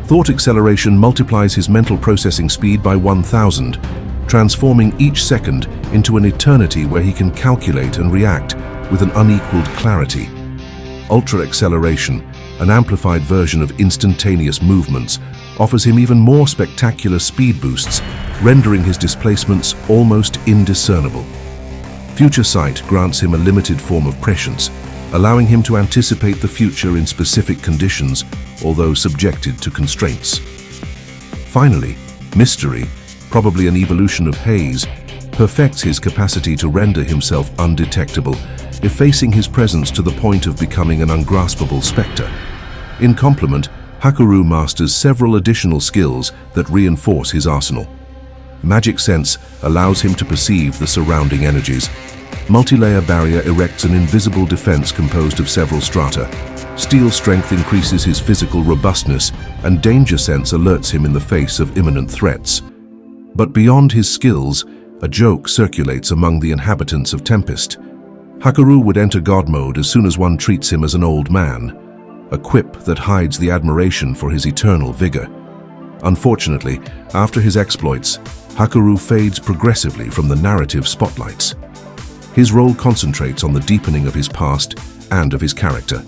Thought acceleration multiplies his mental processing speed by 1,000, transforming each second into an eternity where he can calculate and react with an unequaled clarity. Ultra acceleration, an amplified version of instantaneous movements, offers him even more spectacular speed boosts, rendering his displacements almost indiscernible. Future Sight grants him a limited form of prescience, allowing him to anticipate the future in specific conditions, although subjected to constraints. Finally, Mystery, probably an evolution of Haze, perfects his capacity to render himself undetectable, effacing his presence to the point of becoming an ungraspable specter. In complement, Hakurou masters several additional skills that reinforce his arsenal. Magic Sense allows him to perceive the surrounding energies. Multi-layer barrier erects an invisible defense composed of several strata. Steel Strength increases his physical robustness, and Danger Sense alerts him in the face of imminent threats. But beyond his skills, a joke circulates among the inhabitants of Tempest. Hakurou would enter God mode as soon as one treats him as an old man, a quip that hides the admiration for his eternal vigor. Unfortunately, after his exploits, Hakurou fades progressively from the narrative spotlights. His role concentrates on the deepening of his past and of his character.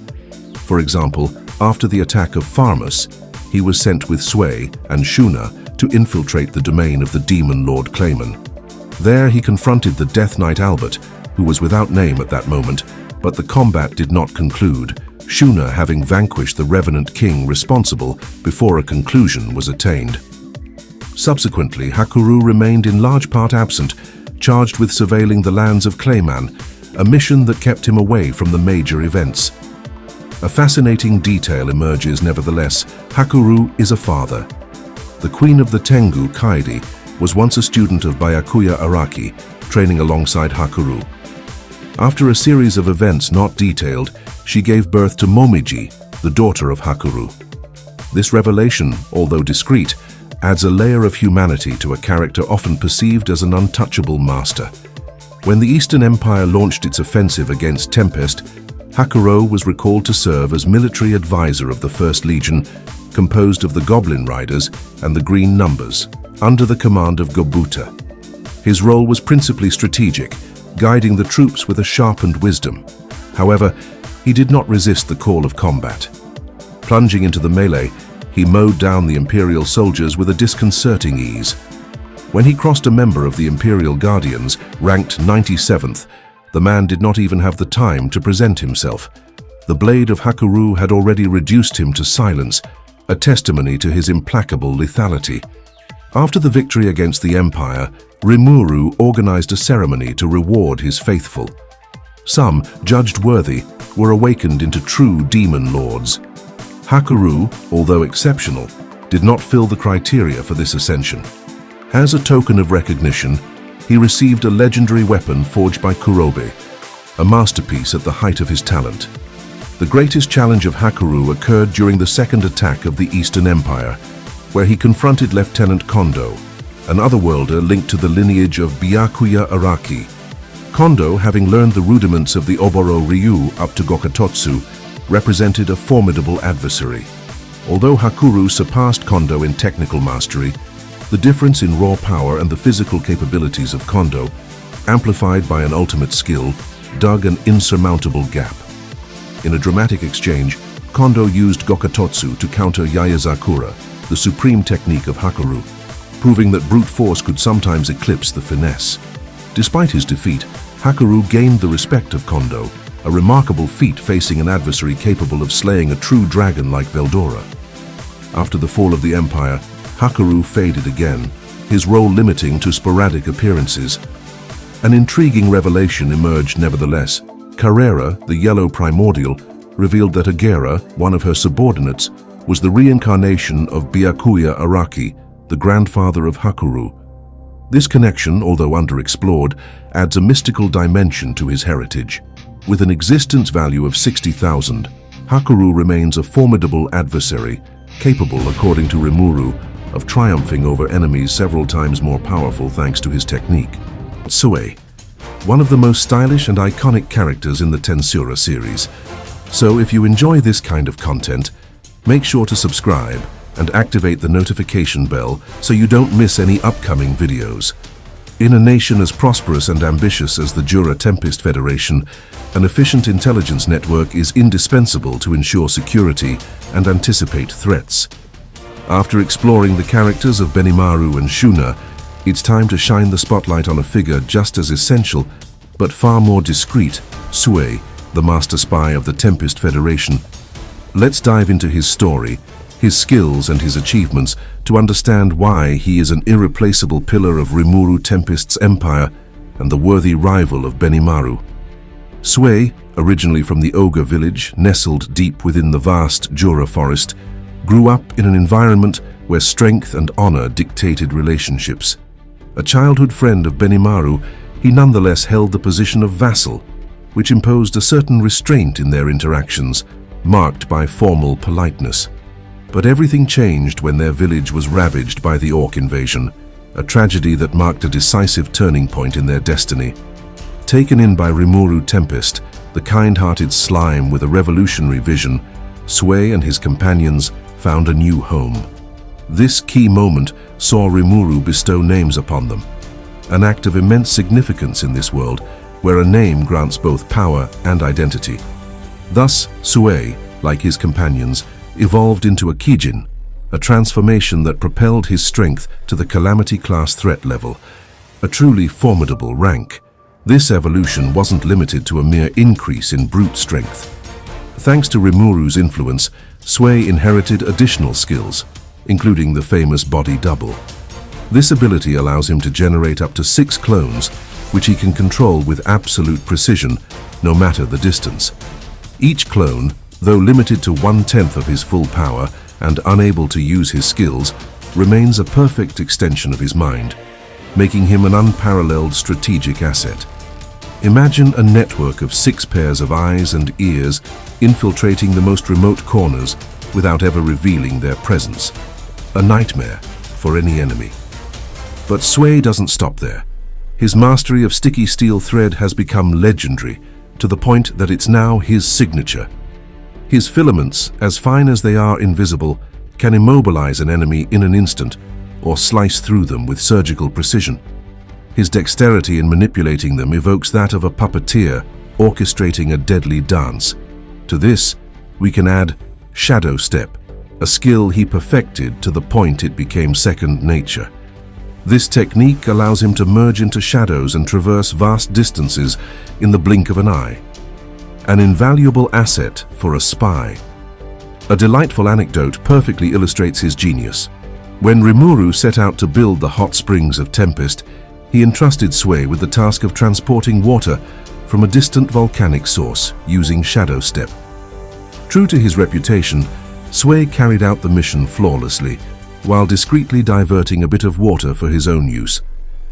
For example, after the attack of Farmus, he was sent with Souei and Shuna to infiltrate the domain of the demon Lord Clayman. There he confronted the Death Knight Albert, who was without name at that moment, but the combat did not conclude, Shuna having vanquished the Revenant King responsible before a conclusion was attained. Subsequently, Hakurou remained in large part absent, charged with surveilling the lands of Clayman, a mission that kept him away from the major events. A fascinating detail emerges nevertheless. Hakurou is a father. The Queen of the Tengu, Kaede, was once a student of Byakuya Araki, training alongside Hakurou. After a series of events not detailed, she gave birth to Momiji, the daughter of Hakurou. This revelation, although discreet, adds a layer of humanity to a character often perceived as an untouchable master. When the Eastern Empire launched its offensive against Tempest, Hakurou was recalled to serve as military advisor of the First Legion, composed of the Goblin Riders and the Green Numbers, under the command of Gobuta. His role was principally strategic, guiding the troops with a sharpened wisdom. However, he did not resist the call of combat. Plunging into the melee, he mowed down the Imperial soldiers with a disconcerting ease. When he crossed a member of the Imperial Guardians, ranked 97th, the man did not even have the time to present himself. The blade of Hakurou had already reduced him to silence, a testimony to his implacable lethality. After the victory against the Empire, Rimuru organized a ceremony to reward his faithful. Some, judged worthy, were awakened into true demon lords. Hakurou, although exceptional, did not fill the criteria for this ascension. As a token of recognition, he received a legendary weapon forged by Kurobe, a masterpiece at the height of his talent. The greatest challenge of Hakurou occurred during the second attack of the Eastern Empire, where he confronted Lieutenant Kondo, an otherworlder linked to the lineage of Byakuya Araki. Kondo, having learned the rudiments of the Oboro Ryu up to Gokatotsu, represented a formidable adversary. Although Hakurou surpassed Kondo in technical mastery, the difference in raw power and the physical capabilities of Kondo, amplified by an ultimate skill, dug an insurmountable gap. In a dramatic exchange, Kondo used Gokatotsu to counter Yayazakura, the supreme technique of Hakurou, proving that brute force could sometimes eclipse the finesse. Despite his defeat, Hakurou gained the respect of Kondo, a remarkable feat facing an adversary capable of slaying a true dragon like Veldora. After the fall of the Empire, Hakurou faded again, his role limiting to sporadic appearances. An intriguing revelation emerged nevertheless. Carrera, the Yellow Primordial, revealed that Agera, one of her subordinates, was the reincarnation of Byakuya Araki, the grandfather of Hakurou. This connection, although underexplored, adds a mystical dimension to his heritage. With an existence value of 60,000, Hakurou remains a formidable adversary, capable, according to Rimuru, of triumphing over enemies several times more powerful thanks to his technique. Souei, one of the most stylish and iconic characters in the Tensura series. So if you enjoy this kind of content, make sure to subscribe and activate the notification bell so you don't miss any upcoming videos. In a nation as prosperous and ambitious as the Jura Tempest Federation, an efficient intelligence network is indispensable to ensure security and anticipate threats. After exploring the characters of Benimaru and Shuna, it's time to shine the spotlight on a figure just as essential, but far more discreet, Souei, the master spy of the Tempest Federation. Let's dive into his story, his skills and his achievements to understand why he is an irreplaceable pillar of Rimuru Tempest's empire and the worthy rival of Benimaru. Souei, originally from the ogre village nestled deep within the vast Jura forest, grew up in an environment where strength and honor dictated relationships. A childhood friend of Benimaru, he nonetheless held the position of vassal, which imposed a certain restraint in their interactions, marked by formal politeness. But everything changed when their village was ravaged by the orc invasion, a tragedy that marked a decisive turning point in their destiny. Taken in by Rimuru Tempest, the kind-hearted slime with a revolutionary vision, Souei and his companions found a new home. This key moment saw Rimuru bestow names upon them, an act of immense significance in this world, where a name grants both power and identity. Thus, Souei, like his companions, evolved into a Kijin, a transformation that propelled his strength to the Calamity class threat level, a truly formidable rank. This evolution wasn't limited to a mere increase in brute strength. Thanks to Rimuru's influence, Souei inherited additional skills, including the famous body double. This ability allows him to generate up to 6 clones, which he can control with absolute precision, no matter the distance. Each clone, though limited to 1/10 of his full power and unable to use his skills, remains a perfect extension of his mind, making him an unparalleled strategic asset. Imagine a network of 6 pairs of eyes and ears infiltrating the most remote corners without ever revealing their presence. A nightmare for any enemy. But Souei doesn't stop there. His mastery of sticky steel thread has become legendary, to the point that it's now his signature. His filaments, as fine as they are invisible, can immobilize an enemy in an instant or slice through them with surgical precision. His dexterity in manipulating them evokes that of a puppeteer orchestrating a deadly dance. To this, we can add Shadow Step, a skill he perfected to the point it became second nature. This technique allows him to merge into shadows and traverse vast distances in the blink of an eye. An invaluable asset for a spy. A delightful anecdote perfectly illustrates his genius. When Rimuru set out to build the hot springs of Tempest, he entrusted Souei with the task of transporting water from a distant volcanic source using Shadow Step. True to his reputation, Souei carried out the mission flawlessly, while discreetly diverting a bit of water for his own use,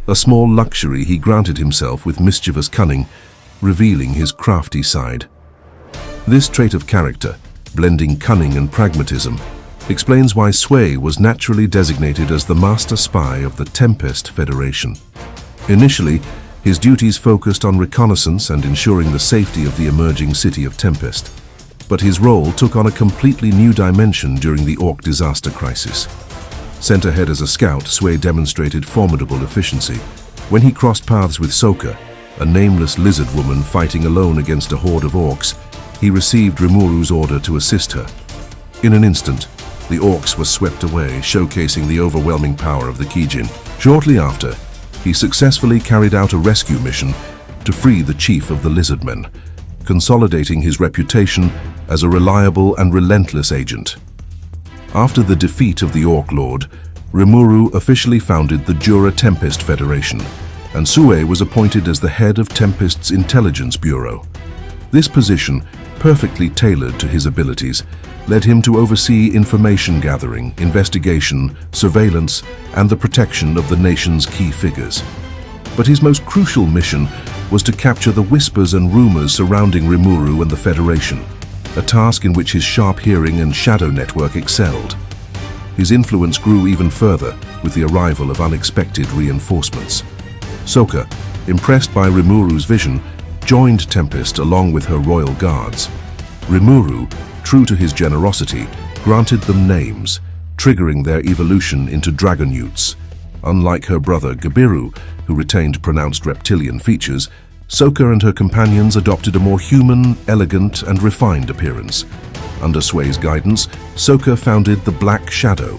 a small luxury he granted himself with mischievous cunning, revealing his crafty side. This trait of character, blending cunning and pragmatism, explains why Souei was naturally designated as the master spy of the Tempest Federation. Initially, his duties focused on reconnaissance and ensuring the safety of the emerging city of Tempest, but his role took on a completely new dimension during the Orc disaster crisis. Sent ahead as a scout, Souei demonstrated formidable efficiency. When he crossed paths with Soka, a nameless lizard woman fighting alone against a horde of orcs, he received Rimuru's order to assist her. In an instant, the orcs were swept away, showcasing the overwhelming power of the Kijin. Shortly after, he successfully carried out a rescue mission to free the chief of the lizardmen, consolidating his reputation as a reliable and relentless agent. After the defeat of the Orc Lord, Rimuru officially founded the Jura Tempest Federation, and Souei was appointed as the head of Tempest's Intelligence Bureau. This position, perfectly tailored to his abilities, led him to oversee information gathering, investigation, surveillance, and the protection of the nation's key figures. But his most crucial mission was to capture the whispers and rumors surrounding Rimuru and the Federation, a task in which his sharp hearing and shadow network excelled. His influence grew even further with the arrival of unexpected reinforcements. Soka, impressed by Rimuru's vision, joined Tempest along with her royal guards. Rimuru, true to his generosity, granted them names, triggering their evolution into dragon youths. Unlike her brother Gabiru, who retained pronounced reptilian features, Soka and her companions adopted a more human, elegant, and refined appearance. Under Souei's guidance, Soka founded the Black Shadow,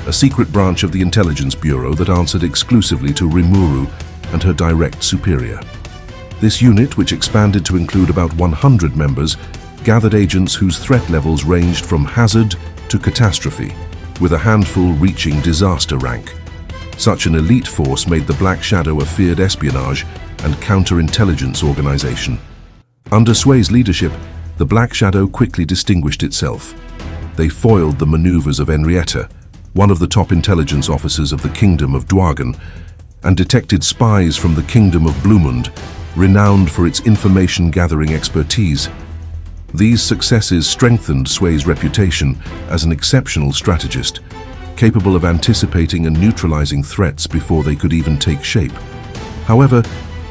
a secret branch of the Intelligence Bureau that answered exclusively to Rimuru and her direct superior. This unit, which expanded to include about 100 members, gathered agents whose threat levels ranged from hazard to catastrophe, with a handful reaching disaster rank. Such an elite force made the Black Shadow a feared espionage and counterintelligence organization. Under Souei's leadership, the Black Shadow quickly distinguished itself. They foiled the maneuvers of Henrietta, one of the top intelligence officers of the Kingdom of Dwargen, and detected spies from the Kingdom of Blumund, renowned for its information-gathering expertise. These successes strengthened Souei's reputation as an exceptional strategist, capable of anticipating and neutralizing threats before they could even take shape. However,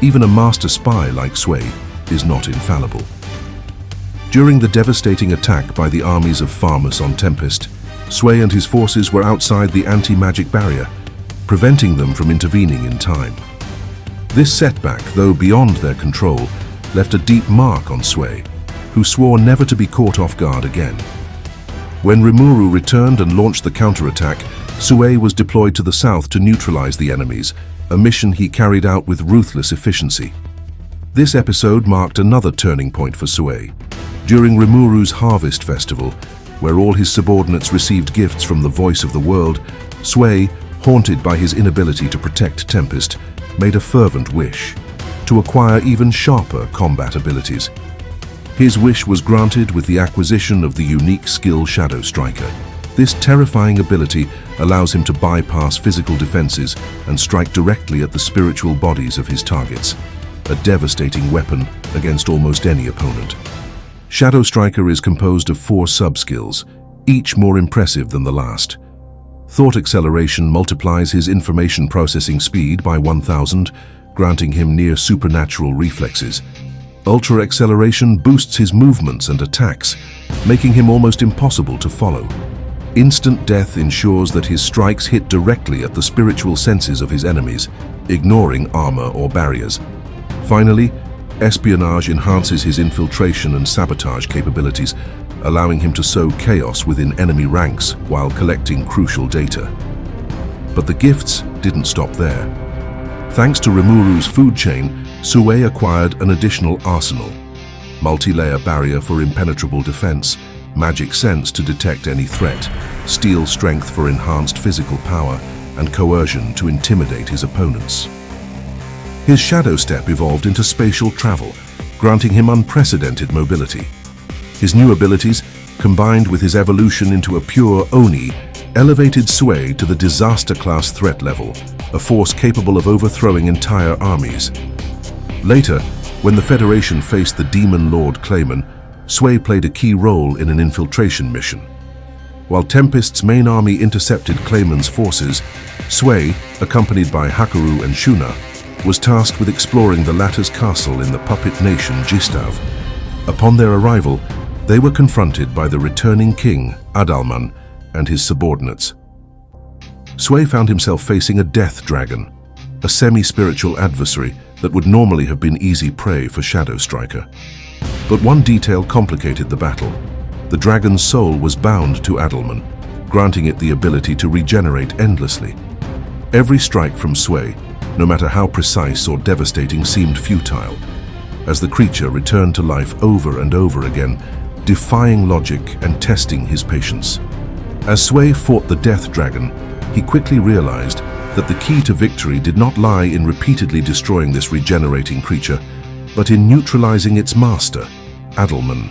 even a master spy like Souei is not infallible. During the devastating attack by the armies of Farmus on Tempest, Souei and his forces were outside the anti-magic barrier, preventing them from intervening in time. This setback, though beyond their control, left a deep mark on Souei, who swore never to be caught off guard again. When Rimuru returned and launched the counterattack, Souei was deployed to the south to neutralize the enemies, a mission he carried out with ruthless efficiency. This episode marked another turning point for Souei. During Rimuru's Harvest Festival, where all his subordinates received gifts from the voice of the world, Souei, haunted by his inability to protect Tempest, made a fervent wish to acquire even sharper combat abilities. His wish was granted with the acquisition of the unique skill Shadow Striker. This terrifying ability allows him to bypass physical defenses and strike directly at the spiritual bodies of his targets, a devastating weapon against almost any opponent. Shadow Striker is composed of 4 sub-skills, each more impressive than the last. Thought Acceleration multiplies his information processing speed by 1,000, granting him near supernatural reflexes. Ultra Acceleration boosts his movements and attacks, making him almost impossible to follow. Instant Death ensures that his strikes hit directly at the spiritual senses of his enemies, ignoring armor or barriers. Finally, Espionage enhances his infiltration and sabotage capabilities, allowing him to sow chaos within enemy ranks while collecting crucial data. But the gifts didn't stop there. Thanks to Rimuru's food chain, Souei acquired an additional arsenal: multi-layer barrier for impenetrable defense, magic sense to detect any threat, steel strength for enhanced physical power, and coercion to intimidate his opponents. His Shadow Step evolved into spatial travel, granting him unprecedented mobility. His new abilities, combined with his evolution into a pure Oni, elevated Souei to the disaster-class threat level, a force capable of overthrowing entire armies. Later, when the Federation faced the Demon Lord Clayman, Souei played a key role in an infiltration mission. While Tempest's main army intercepted Clayman's forces, Souei, accompanied by Hakurou and Shuna, was tasked with exploring the latter's castle in the puppet nation Gistav. Upon their arrival, they were confronted by the returning king, Adalman, and his subordinates. Souei found himself facing a death dragon, a semi-spiritual adversary that would normally have been easy prey for Shadow Striker. But one detail complicated the battle. The dragon's soul was bound to Adalman, granting it the ability to regenerate endlessly. Every strike from Souei, no matter how precise or devastating, seemed futile, as the creature returned to life over and over again, defying logic and testing his patience. As Souei fought the death dragon, he quickly realized that the key to victory did not lie in repeatedly destroying this regenerating creature, but in neutralizing its master, Adalman.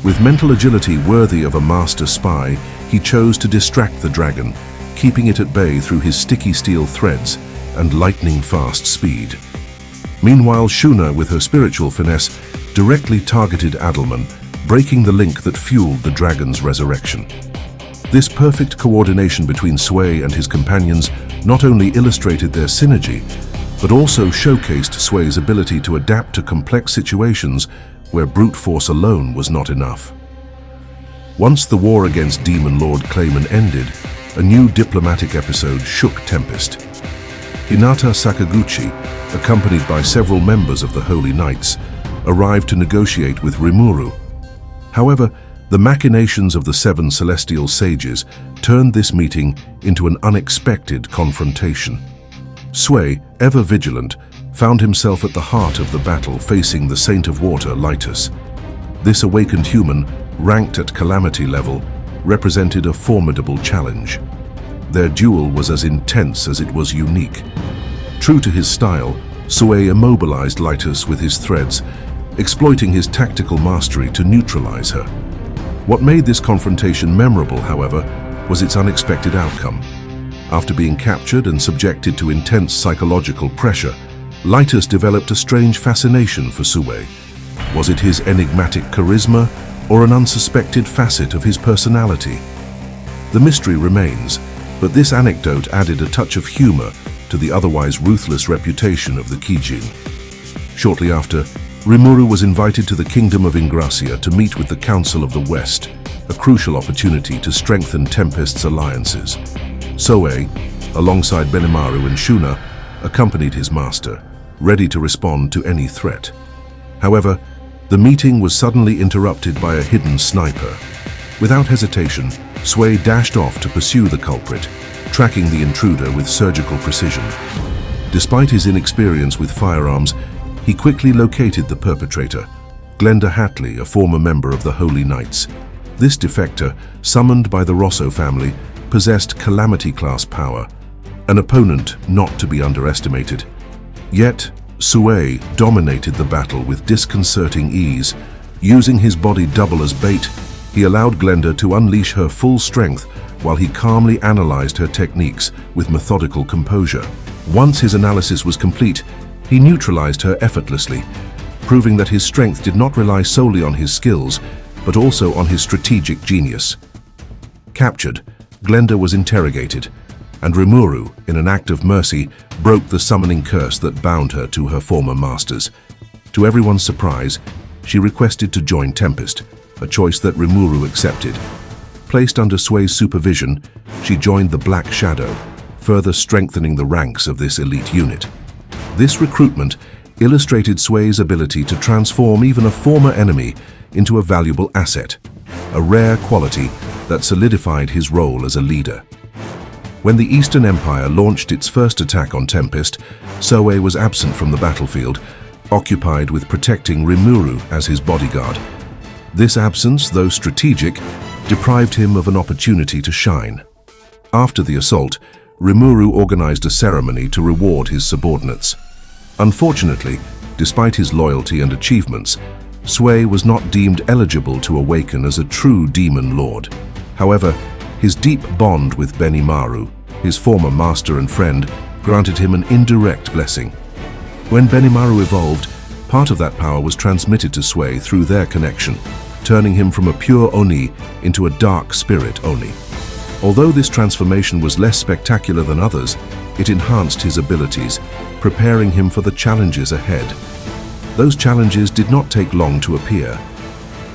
With mental agility worthy of a master spy, he chose to distract the dragon, keeping it at bay through his sticky steel threads and lightning-fast speed. Meanwhile, Shuna, with her spiritual finesse, directly targeted Adalman, breaking the link that fueled the dragon's resurrection. This perfect coordination between Souei and his companions not only illustrated their synergy, but also showcased Souei's ability to adapt to complex situations where brute force alone was not enough. Once the war against Demon Lord Clayman ended, a new diplomatic episode shook Tempest. Hinata Sakaguchi, accompanied by several members of the Holy Knights, arrived to negotiate with Rimuru. However, the machinations of the seven celestial sages turned this meeting into an unexpected confrontation. Souei, ever vigilant, found himself at the heart of the battle facing the Saint of Water, Lightus. This awakened human, ranked at calamity level, represented a formidable challenge. Their duel was as intense as it was unique. True to his style, Souei immobilized Lightus with his threads, exploiting his tactical mastery to neutralize her. What made this confrontation memorable, however, was its unexpected outcome. After being captured and subjected to intense psychological pressure, Lightus developed a strange fascination for Souei. Was it his enigmatic charisma or an unsuspected facet of his personality? The mystery remains, but this anecdote added a touch of humor to the otherwise ruthless reputation of the Kijin. Shortly after, Rimuru was invited to the Kingdom of Ingracia to meet with the Council of the West, a crucial opportunity to strengthen Tempest's alliances. Souei, alongside Benimaru and Shuna, accompanied his master, ready to respond to any threat. However, the meeting was suddenly interrupted by a hidden sniper. Without hesitation, Souei dashed off to pursue the culprit, tracking the intruder with surgical precision. Despite his inexperience with firearms, he quickly located the perpetrator, Glenda Hatley, a former member of the Holy Knights. This defector, summoned by the Rosso family, possessed calamity-class power, an opponent not to be underestimated. Yet, Souei dominated the battle with disconcerting ease. Using his body double as bait, he allowed Glenda to unleash her full strength while he calmly analyzed her techniques with methodical composure. Once his analysis was complete, he neutralized her effortlessly, proving that his strength did not rely solely on his skills, but also on his strategic genius. Captured, Glenda was interrogated, and Rimuru, in an act of mercy, broke the summoning curse that bound her to her former masters. To everyone's surprise, she requested to join Tempest, a choice that Rimuru accepted. Placed under Souei's supervision, she joined the Black Shadow, further strengthening the ranks of this elite unit. This recruitment illustrated Souei's ability to transform even a former enemy into a valuable asset, a rare quality that solidified his role as a leader. When the Eastern Empire launched its first attack on Tempest, Souei was absent from the battlefield, occupied with protecting Rimuru as his bodyguard. This absence, though strategic, deprived him of an opportunity to shine. After the assault, Rimuru organized a ceremony to reward his subordinates. Unfortunately, Despite his loyalty and achievements, Souei was not deemed eligible to awaken as a true demon lord. However, his deep bond with Benimaru, his former master and friend, granted him an indirect blessing. When Benimaru evolved, part of that power was transmitted to Souei through their connection, turning him from a pure Oni into a dark spirit Oni. Although this transformation was less spectacular than others, it enhanced his abilities, preparing him for the challenges ahead. Those challenges did not take long to appear.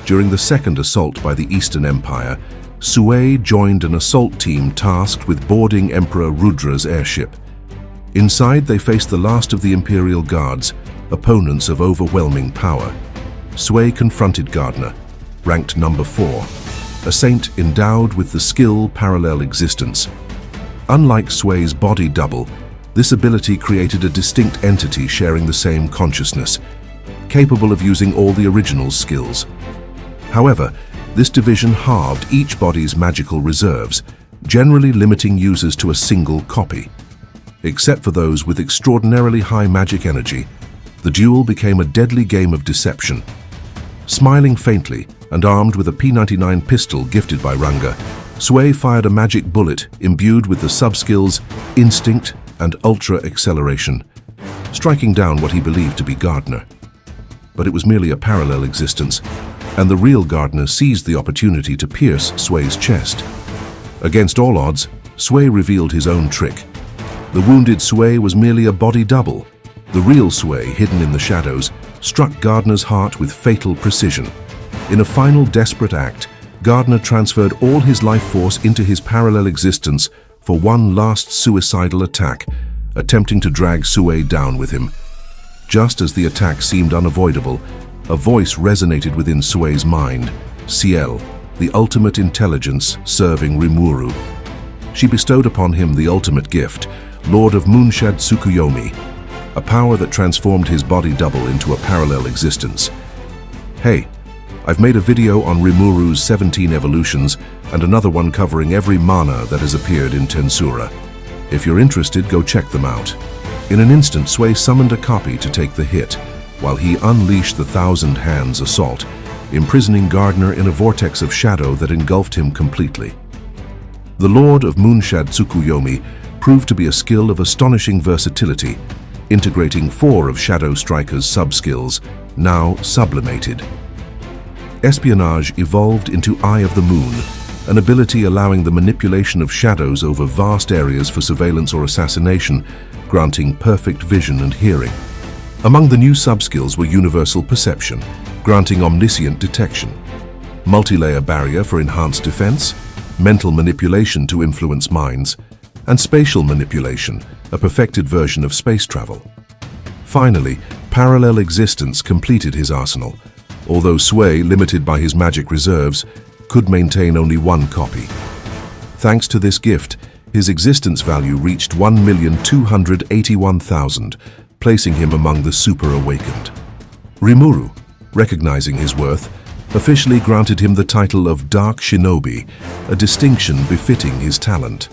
During the second assault by the Eastern Empire, Souei joined an assault team tasked with boarding Emperor Rudra's airship. Inside, they faced the last of the Imperial Guards, opponents of overwhelming power. Souei confronted Gardner, ranked number 4, a saint endowed with the skill parallel existence. Unlike Souei's body double, this ability created a distinct entity sharing the same consciousness, capable of using all the original skills. However, this division halved each body's magical reserves, generally limiting users to a single copy. Except for those with extraordinarily high magic energy, the duel became a deadly game of deception. Smiling faintly and armed with a P99 pistol gifted by Ranga, Souei fired a magic bullet imbued with the sub-skills Instinct and Ultra Acceleration, striking down what he believed to be Gardner. But it was merely a parallel existence, and the real Gardner seized the opportunity to pierce Souei's chest. Against all odds, Souei revealed his own trick. The wounded Souei was merely a body double. The real Souei, hidden in the shadows, struck Gardner's heart with fatal precision. In a final desperate act, Gardner transferred all his life force into his parallel existence for one last suicidal attack, attempting to drag Souei down with him. Just as the attack seemed unavoidable, a voice resonated within Souei's mind, Ciel, the ultimate intelligence serving Rimuru. She bestowed upon him the ultimate gift, Lord of Moonshad Tsukuyomi, a power that transformed his body double into a parallel existence. Hey, I've made a video on Rimuru's 17 evolutions and another one covering every mana that has appeared in Tensura. If you're interested, go check them out. In an instant, Souei summoned a copy to take the hit, while he unleashed the Thousand Hands assault, imprisoning Gardner in a vortex of shadow that engulfed him completely. The Lord of Moonshad Tsukuyomi proved to be a skill of astonishing versatility, integrating 4 of Shadow Striker's sub-skills, now sublimated. Espionage evolved into Eye of the Moon, an ability allowing the manipulation of shadows over vast areas for surveillance or assassination, granting perfect vision and hearing. Among the new sub-skills were Universal Perception, granting omniscient detection, Multi-Layer Barrier for enhanced defense, Mental Manipulation to influence minds, and Spatial Manipulation, a perfected version of space travel. Finally, Parallel Existence completed his arsenal, although Souei, limited by his magic reserves, could maintain only 1 copy. Thanks to this gift, his existence value reached 1,281,000, placing him among the super awakened. Rimuru, recognizing his worth, officially granted him the title of Dark Shinobi, a distinction befitting his talent.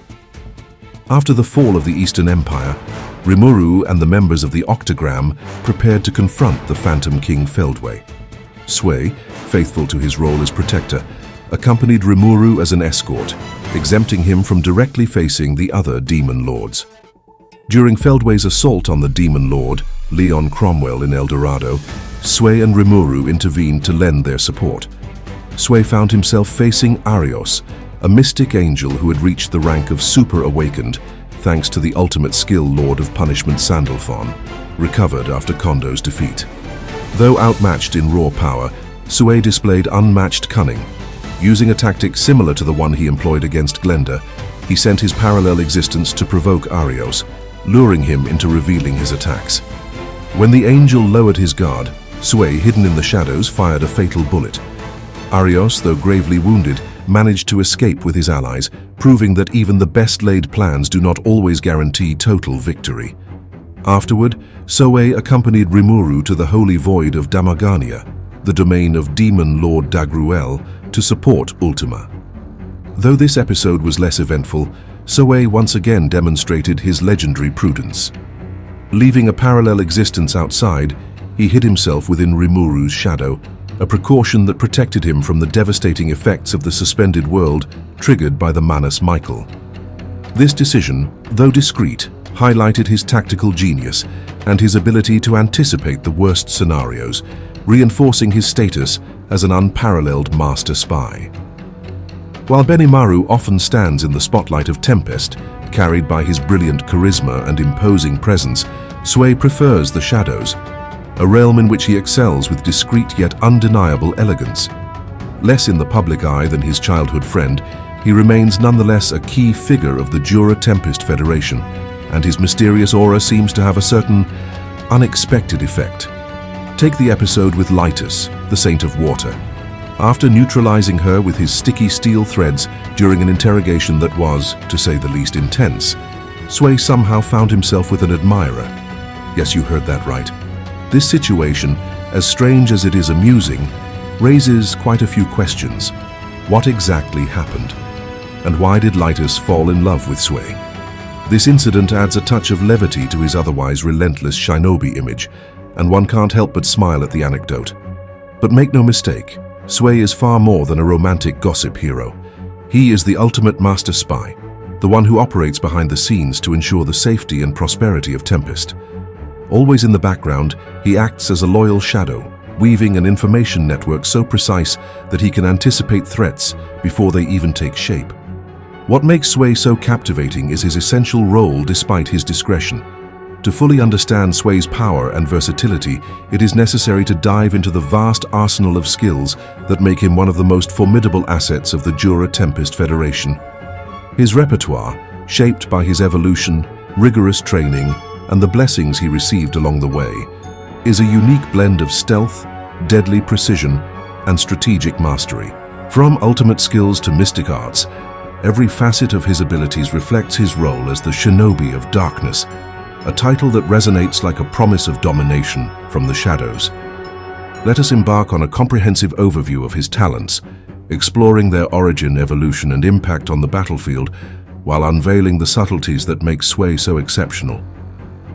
After the fall of the Eastern Empire, Rimuru and the members of the Octagram prepared to confront the Phantom King Feldway. Souei, faithful to his role as protector, accompanied Rimuru as an escort, exempting him from directly facing the other demon lords. During Feldway's assault on the demon lord, Leon Cromwell in El Dorado, Souei and Rimuru intervened to lend their support. Souei found himself facing Arios, a mystic angel who had reached the rank of super awakened thanks to the ultimate skill Lord of Punishment Sandalphon, recovered after Kondo's defeat. Though outmatched in raw power, Souei displayed unmatched cunning. Using a tactic similar to the one he employed against Glenda, he sent his parallel existence to provoke Arios, luring him into revealing his attacks. When the angel lowered his guard, Souei, hidden in the shadows, fired a fatal bullet. Arios, though gravely wounded, managed to escape with his allies, proving that even the best-laid plans do not always guarantee total victory. Afterward, Souei accompanied Rimuru to the holy void of Damagania, the domain of Demon Lord Dagruel, to support Ultima. Though this episode was less eventful, Souei once again demonstrated his legendary prudence. Leaving a parallel existence outside, he hid himself within Rimuru's shadow, a precaution that protected him from the devastating effects of the suspended world triggered by the Manus Michael. This decision, though discreet, highlighted his tactical genius and his ability to anticipate the worst scenarios, reinforcing his status as an unparalleled master spy. While Benimaru often stands in the spotlight of Tempest, carried by his brilliant charisma and imposing presence, Souei prefers the shadows, a realm in which he excels with discreet yet undeniable elegance. Less in the public eye than his childhood friend, he remains nonetheless a key figure of the Jura Tempest Federation, and his mysterious aura seems to have a certain unexpected effect. Take the episode with Lightus, the Saint of Water. After neutralizing her with his sticky steel threads during an interrogation that was, to say the least, intense, Souei somehow found himself with an admirer. Yes, you heard that right. This situation, as strange as it is amusing, raises quite a few questions. What exactly happened? And why did Lightus fall in love with Souei? This incident adds a touch of levity to his otherwise relentless shinobi image, and one can't help but smile at the anecdote. But make no mistake, Souei is far more than a romantic gossip hero. He is the ultimate master spy, the one who operates behind the scenes to ensure the safety and prosperity of Tempest. Always in the background, he acts as a loyal shadow, weaving an information network so precise that he can anticipate threats before they even take shape. What makes Souei so captivating is his essential role despite his discretion. To fully understand Souei's power and versatility, it is necessary to dive into the vast arsenal of skills that make him one of the most formidable assets of the Jura Tempest Federation. His repertoire, shaped by his evolution, rigorous training, and the blessings he received along the way, is a unique blend of stealth, deadly precision, and strategic mastery. From ultimate skills to mystic arts, every facet of his abilities reflects his role as the Shinobi of Darkness, a title that resonates like a promise of domination from the shadows. Let us embark on a comprehensive overview of his talents, exploring their origin, evolution, and impact on the battlefield, while unveiling the subtleties that make Souei so exceptional.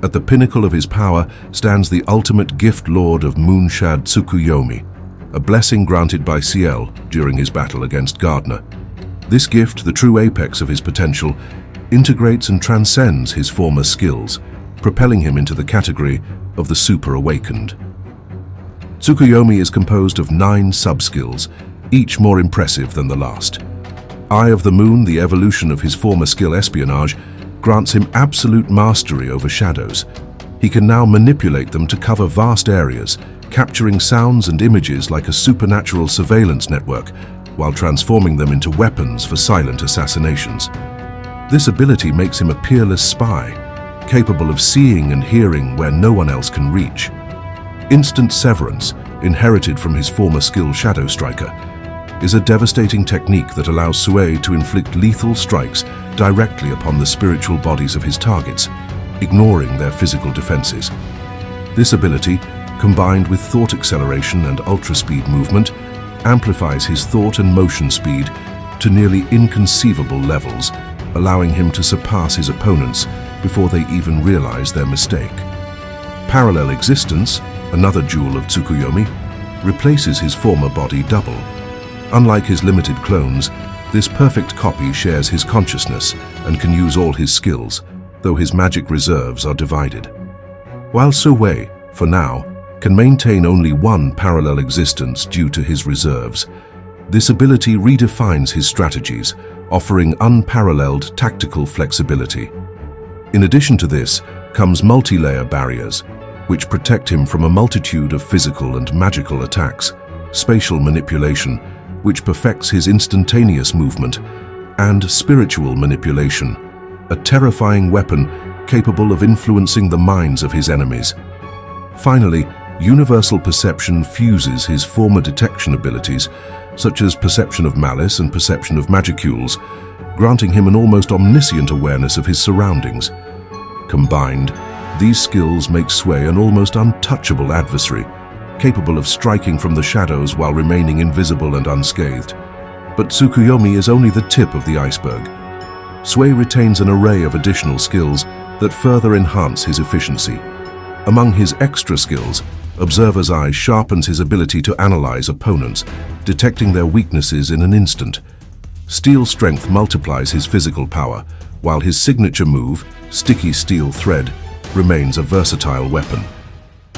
At the pinnacle of his power stands the ultimate gift lord of Moonshad Tsukuyomi, a blessing granted by Ciel during his battle against Gardner. This gift, the true apex of his potential, integrates and transcends his former skills, propelling him into the category of the super-awakened. Tsukuyomi is composed of 9 sub-skills, each more impressive than the last. Eye of the Moon, the evolution of his former skill espionage, grants him absolute mastery over shadows. He can now manipulate them to cover vast areas, capturing sounds and images like a supernatural surveillance network, while transforming them into weapons for silent assassinations. This ability makes him a peerless spy, capable of seeing and hearing where no one else can reach. Instant Severance, inherited from his former skill Shadow Striker, is a devastating technique that allows Souei to inflict lethal strikes directly upon the spiritual bodies of his targets, ignoring their physical defenses. This ability, combined with thought acceleration and ultra-speed movement, amplifies his thought and motion speed to nearly inconceivable levels, allowing him to surpass his opponents before they even realize their mistake. Parallel Existence, another jewel of Tsukuyomi, replaces his former body double. Unlike his limited clones, this perfect copy shares his consciousness and can use all his skills, though his magic reserves are divided. While Souei, for now, can maintain only one parallel existence due to his reserves, this ability redefines his strategies, offering unparalleled tactical flexibility. In addition to this comes multi-layer barriers, which protect him from a multitude of physical and magical attacks, spatial manipulation, which perfects his instantaneous movement, and spiritual manipulation, a terrifying weapon capable of influencing the minds of his enemies. Finally, Universal Perception fuses his former detection abilities, such as perception of malice and perception of magicules, granting him an almost omniscient awareness of his surroundings. Combined, these skills make Souei an almost untouchable adversary, capable of striking from the shadows while remaining invisible and unscathed. But Tsukuyomi is only the tip of the iceberg. Souei retains an array of additional skills that further enhance his efficiency. Among his extra skills, Observer's Eye sharpens his ability to analyze opponents, detecting their weaknesses in an instant. Steel Strength multiplies his physical power, while his signature move, Sticky Steel Thread, remains a versatile weapon.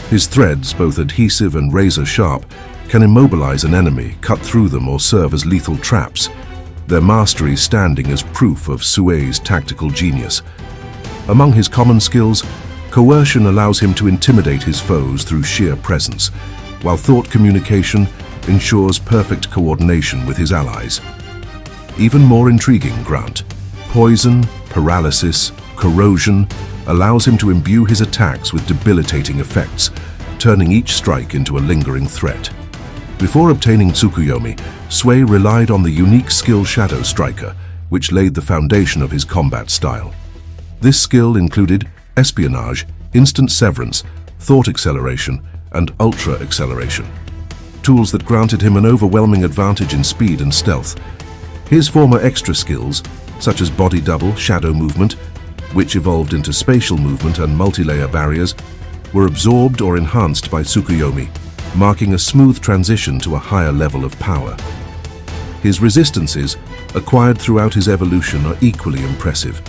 His threads, both adhesive and razor-sharp, can immobilize an enemy, cut through them, or serve as lethal traps, their mastery standing as proof of Souei's tactical genius. Among his common skills, Coercion allows him to intimidate his foes through sheer presence, while Thought Communication ensures perfect coordination with his allies. Even more intriguing, Grant, Poison, Paralysis, Corrosion allows him to imbue his attacks with debilitating effects, turning each strike into a lingering threat. Before obtaining Tsukuyomi, Souei relied on the unique skill Shadow Striker, which laid the foundation of his combat style. This skill included Espionage, Instant Severance, Thought Acceleration, and Ultra Acceleration, tools that granted him an overwhelming advantage in speed and stealth. His former extra skills, such as Body Double, Shadow Movement, which evolved into Spatial Movement and Multi-Layer Barriers, were absorbed or enhanced by Tsukuyomi, marking a smooth transition to a higher level of power. His resistances, acquired throughout his evolution, are equally impressive.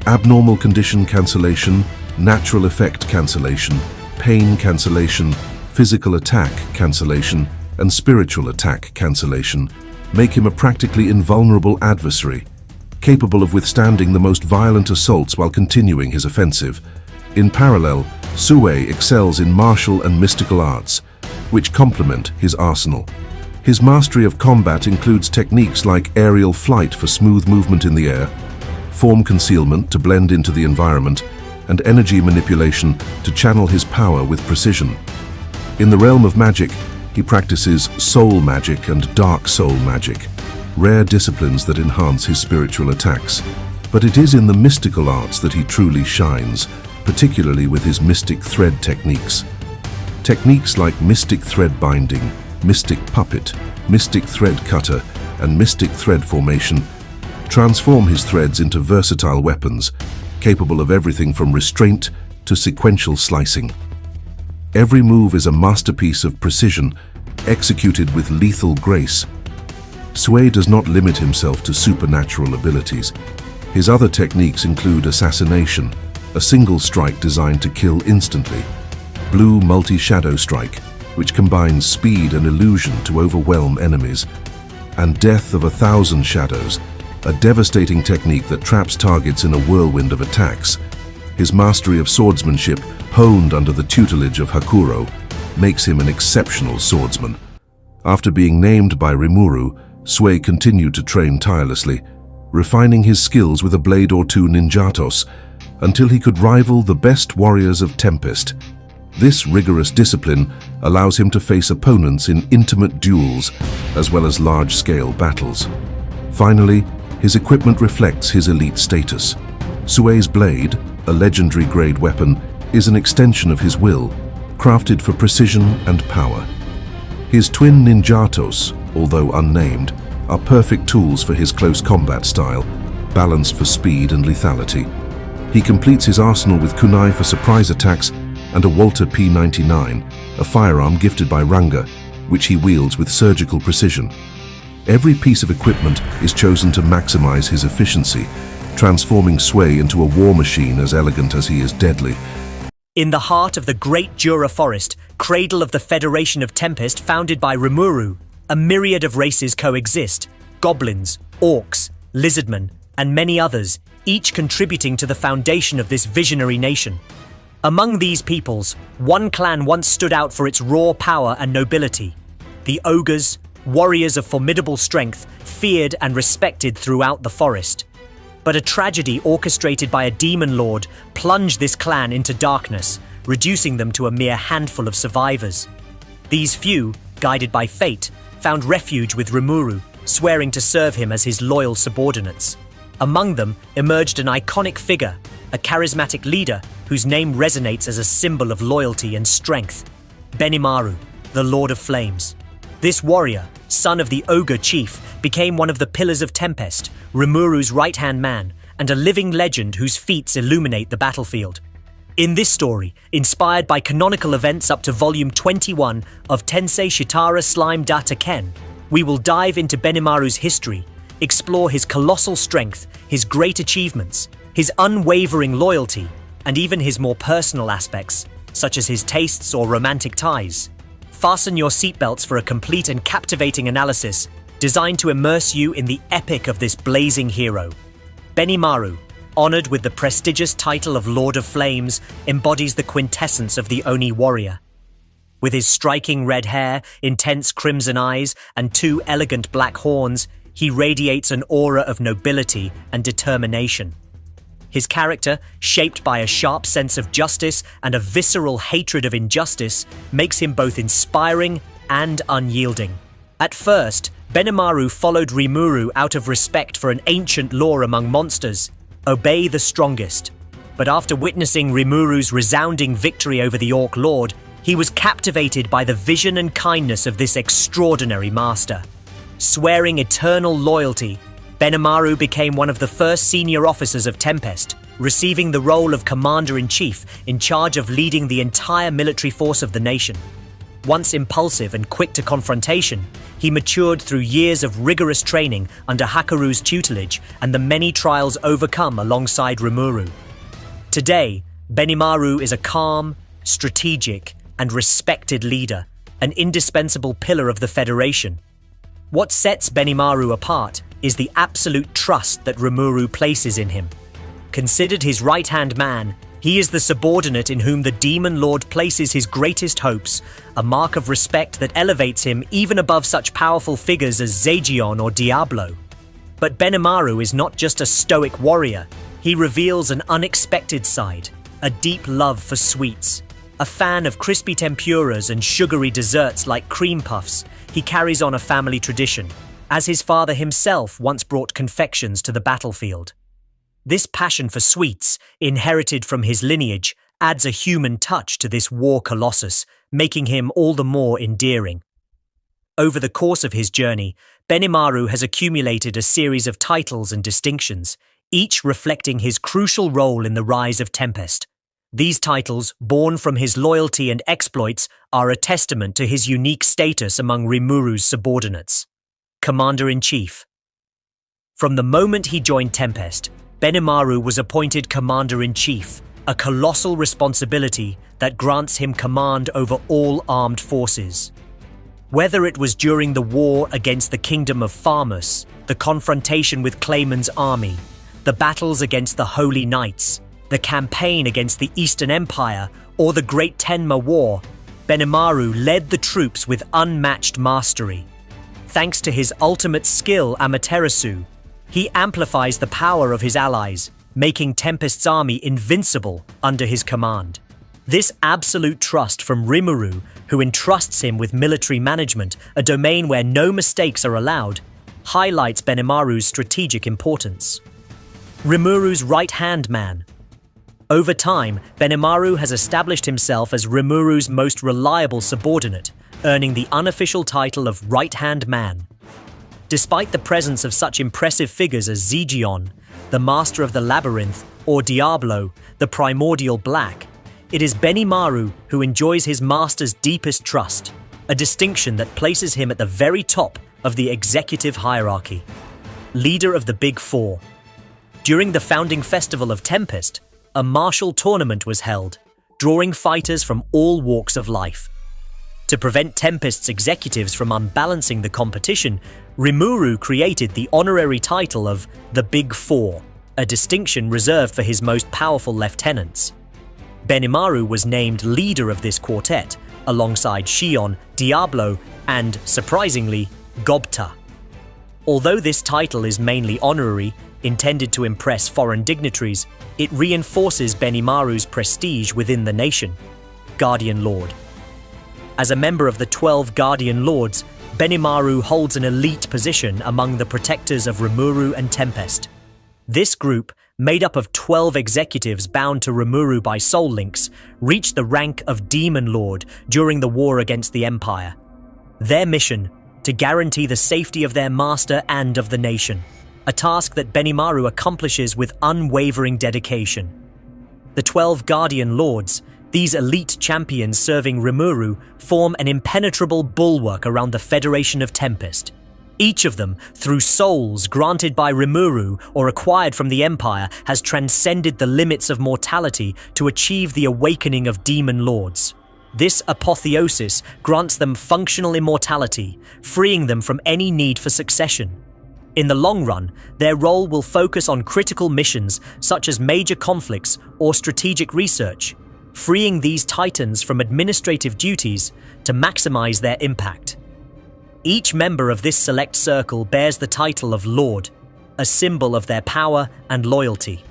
Abnormal Condition Cancellation, Natural Effect Cancellation, Pain Cancellation, Physical Attack Cancellation, and Spiritual Attack Cancellation make him a practically invulnerable adversary, capable of withstanding the most violent assaults while continuing his offensive. In parallel, Souei excels in martial and mystical arts, which complement his arsenal. His mastery of combat includes techniques like aerial flight for smooth movement in the air, form concealment to blend into the environment, and energy manipulation to channel his power with precision. In the realm of magic, he practices soul magic and dark soul magic, rare disciplines that enhance his spiritual attacks. But it is in the mystical arts that he truly shines, particularly with his mystic thread techniques. Techniques like mystic thread binding, mystic puppet, mystic thread cutter, and mystic thread formation transform his threads into versatile weapons, capable of everything from restraint to sequential slicing. Every move is a masterpiece of precision, executed with lethal grace. Souei does not limit himself to supernatural abilities. His other techniques include Assassination, a single strike designed to kill instantly, Blue Multi-Shadow Strike, which combines speed and illusion to overwhelm enemies, and Death of 1,000 Shadows, a devastating technique that traps targets in a whirlwind of attacks. His mastery of swordsmanship, honed under the tutelage of Hakurou, makes him an exceptional swordsman. After being named by Rimuru, Souei continued to train tirelessly, refining his skills with a blade or two ninjatos, until he could rival the best warriors of Tempest. This rigorous discipline allows him to face opponents in intimate duels, as well as large-scale battles. Finally, his equipment reflects his elite status. Souei's blade, a legendary grade weapon, is an extension of his will, crafted for precision and power. His twin ninjatos, although unnamed, are perfect tools for his close combat style, balanced for speed and lethality. He completes his arsenal with kunai for surprise attacks and a Walter P99, a firearm gifted by Ranga, which he wields with surgical precision. Every piece of equipment is chosen to maximize his efficiency, transforming Souei into a war machine as elegant as he is deadly. In the heart of the Great Jura Forest, cradle of the Federation of Tempest founded by Rimuru, a myriad of races coexist: goblins, orcs, lizardmen, and many others, each contributing to the foundation of this visionary nation. Among these peoples, one clan once stood out for its raw power and nobility: the ogres, warriors of formidable strength, feared and respected throughout the forest. But a tragedy orchestrated by a demon lord plunged this clan into darkness, reducing them to a mere handful of survivors. These few, guided by fate, found refuge with Rimuru, swearing to serve him as his loyal subordinates. Among them emerged an iconic figure, a charismatic leader whose name resonates as a symbol of loyalty and strength: Benimaru, the Lord of Flames. This warrior, son of the ogre chief, became one of the pillars of Tempest, Rimuru's right-hand man, and a living legend whose feats illuminate the battlefield. In this story, inspired by canonical events up to volume 21 of Tensei Shitara Slime Data Ken, we will dive into Benimaru's history, explore his colossal strength, his great achievements, his unwavering loyalty, and even his more personal aspects, such as his tastes or romantic ties. Fasten your seatbelts for a complete and captivating analysis designed to immerse you in the epic of this blazing hero. Benimaru, honored with the prestigious title of Lord of Flames, embodies the quintessence of the Oni warrior. With his striking red hair, intense crimson eyes, and two elegant black horns, he radiates an aura of nobility and determination. His character, shaped by a sharp sense of justice and a visceral hatred of injustice, makes him both inspiring and unyielding. At first, Benimaru followed Rimuru out of respect for an ancient law among monsters: obey the strongest. But after witnessing Rimuru's resounding victory over the Orc Lord, he was captivated by the vision and kindness of this extraordinary master. Swearing eternal loyalty, Benimaru became one of the first senior officers of Tempest, receiving the role of Commander-in-Chief in charge of leading the entire military force of the nation. Once impulsive and quick to confrontation, he matured through years of rigorous training under Hakurou's tutelage and the many trials overcome alongside Rimuru. Today, Benimaru is a calm, strategic, and respected leader, an indispensable pillar of the Federation. What sets Benimaru apart is the absolute trust that Rimuru places in him. Considered his right-hand man, he is the subordinate in whom the Demon Lord places his greatest hopes, a mark of respect that elevates him even above such powerful figures as Zeigion or Diablo. But Benimaru is not just a stoic warrior. He reveals an unexpected side, a deep love for sweets. A fan of crispy tempuras and sugary desserts like cream puffs, he carries on a family tradition, as his father himself once brought confections to the battlefield. This passion for sweets, inherited from his lineage, adds a human touch to this war colossus, making him all the more endearing. Over the course of his journey, Benimaru has accumulated a series of titles and distinctions, each reflecting his crucial role in the rise of Tempest. These titles, born from his loyalty and exploits, are a testament to his unique status among Rimuru's subordinates. Commander-in-Chief. From the moment he joined Tempest, Benimaru was appointed Commander-in-Chief, a colossal responsibility that grants him command over all armed forces. Whether it was during the war against the Kingdom of Farmus, the confrontation with Clayman's army, the battles against the Holy Knights, the campaign against the Eastern Empire, or the Great Tenma War, Benimaru led the troops with unmatched mastery. Thanks to his ultimate skill, Amaterasu, he amplifies the power of his allies, making Tempest's army invincible under his command. This absolute trust from Rimuru, who entrusts him with military management, a domain where no mistakes are allowed, highlights Benimaru's strategic importance. Rimuru's right-hand man. Over time, Benimaru has established himself as Rimuru's most reliable subordinate, earning the unofficial title of right-hand man. Despite the presence of such impressive figures as Zeigion, the Master of the Labyrinth, or Diablo, the Primordial Black, it is Benimaru who enjoys his master's deepest trust, a distinction that places him at the very top of the executive hierarchy. Leader of the Big Four. During the founding festival of Tempest, a martial tournament was held, drawing fighters from all walks of life. To prevent Tempest's executives from unbalancing the competition, Rimuru created the honorary title of the Big Four, a distinction reserved for his most powerful lieutenants. Benimaru was named leader of this quartet, alongside Shion, Diablo, and, surprisingly, Gobta. Although this title is mainly honorary, intended to impress foreign dignitaries, it reinforces Benimaru's prestige within the nation. Guardian Lord. As a member of the 12 Guardian Lords, Benimaru holds an elite position among the protectors of Rimuru and Tempest. This group, made up of 12 executives bound to Rimuru by soul links, reached the rank of Demon Lord during the war against the Empire. Their mission, to guarantee the safety of their master and of the nation, a task that Benimaru accomplishes with unwavering dedication. The 12 Guardian Lords, these elite champions serving Rimuru, form an impenetrable bulwark around the Federation of Tempest. Each of them, through souls granted by Rimuru or acquired from the Empire, has transcended the limits of mortality to achieve the awakening of demon lords. This apotheosis grants them functional immortality, freeing them from any need for succession. In the long run, their role will focus on critical missions such as major conflicts or strategic research, freeing these titans from administrative duties to maximize their impact. Each member of this select circle bears the title of Lord, a symbol of their power and loyalty.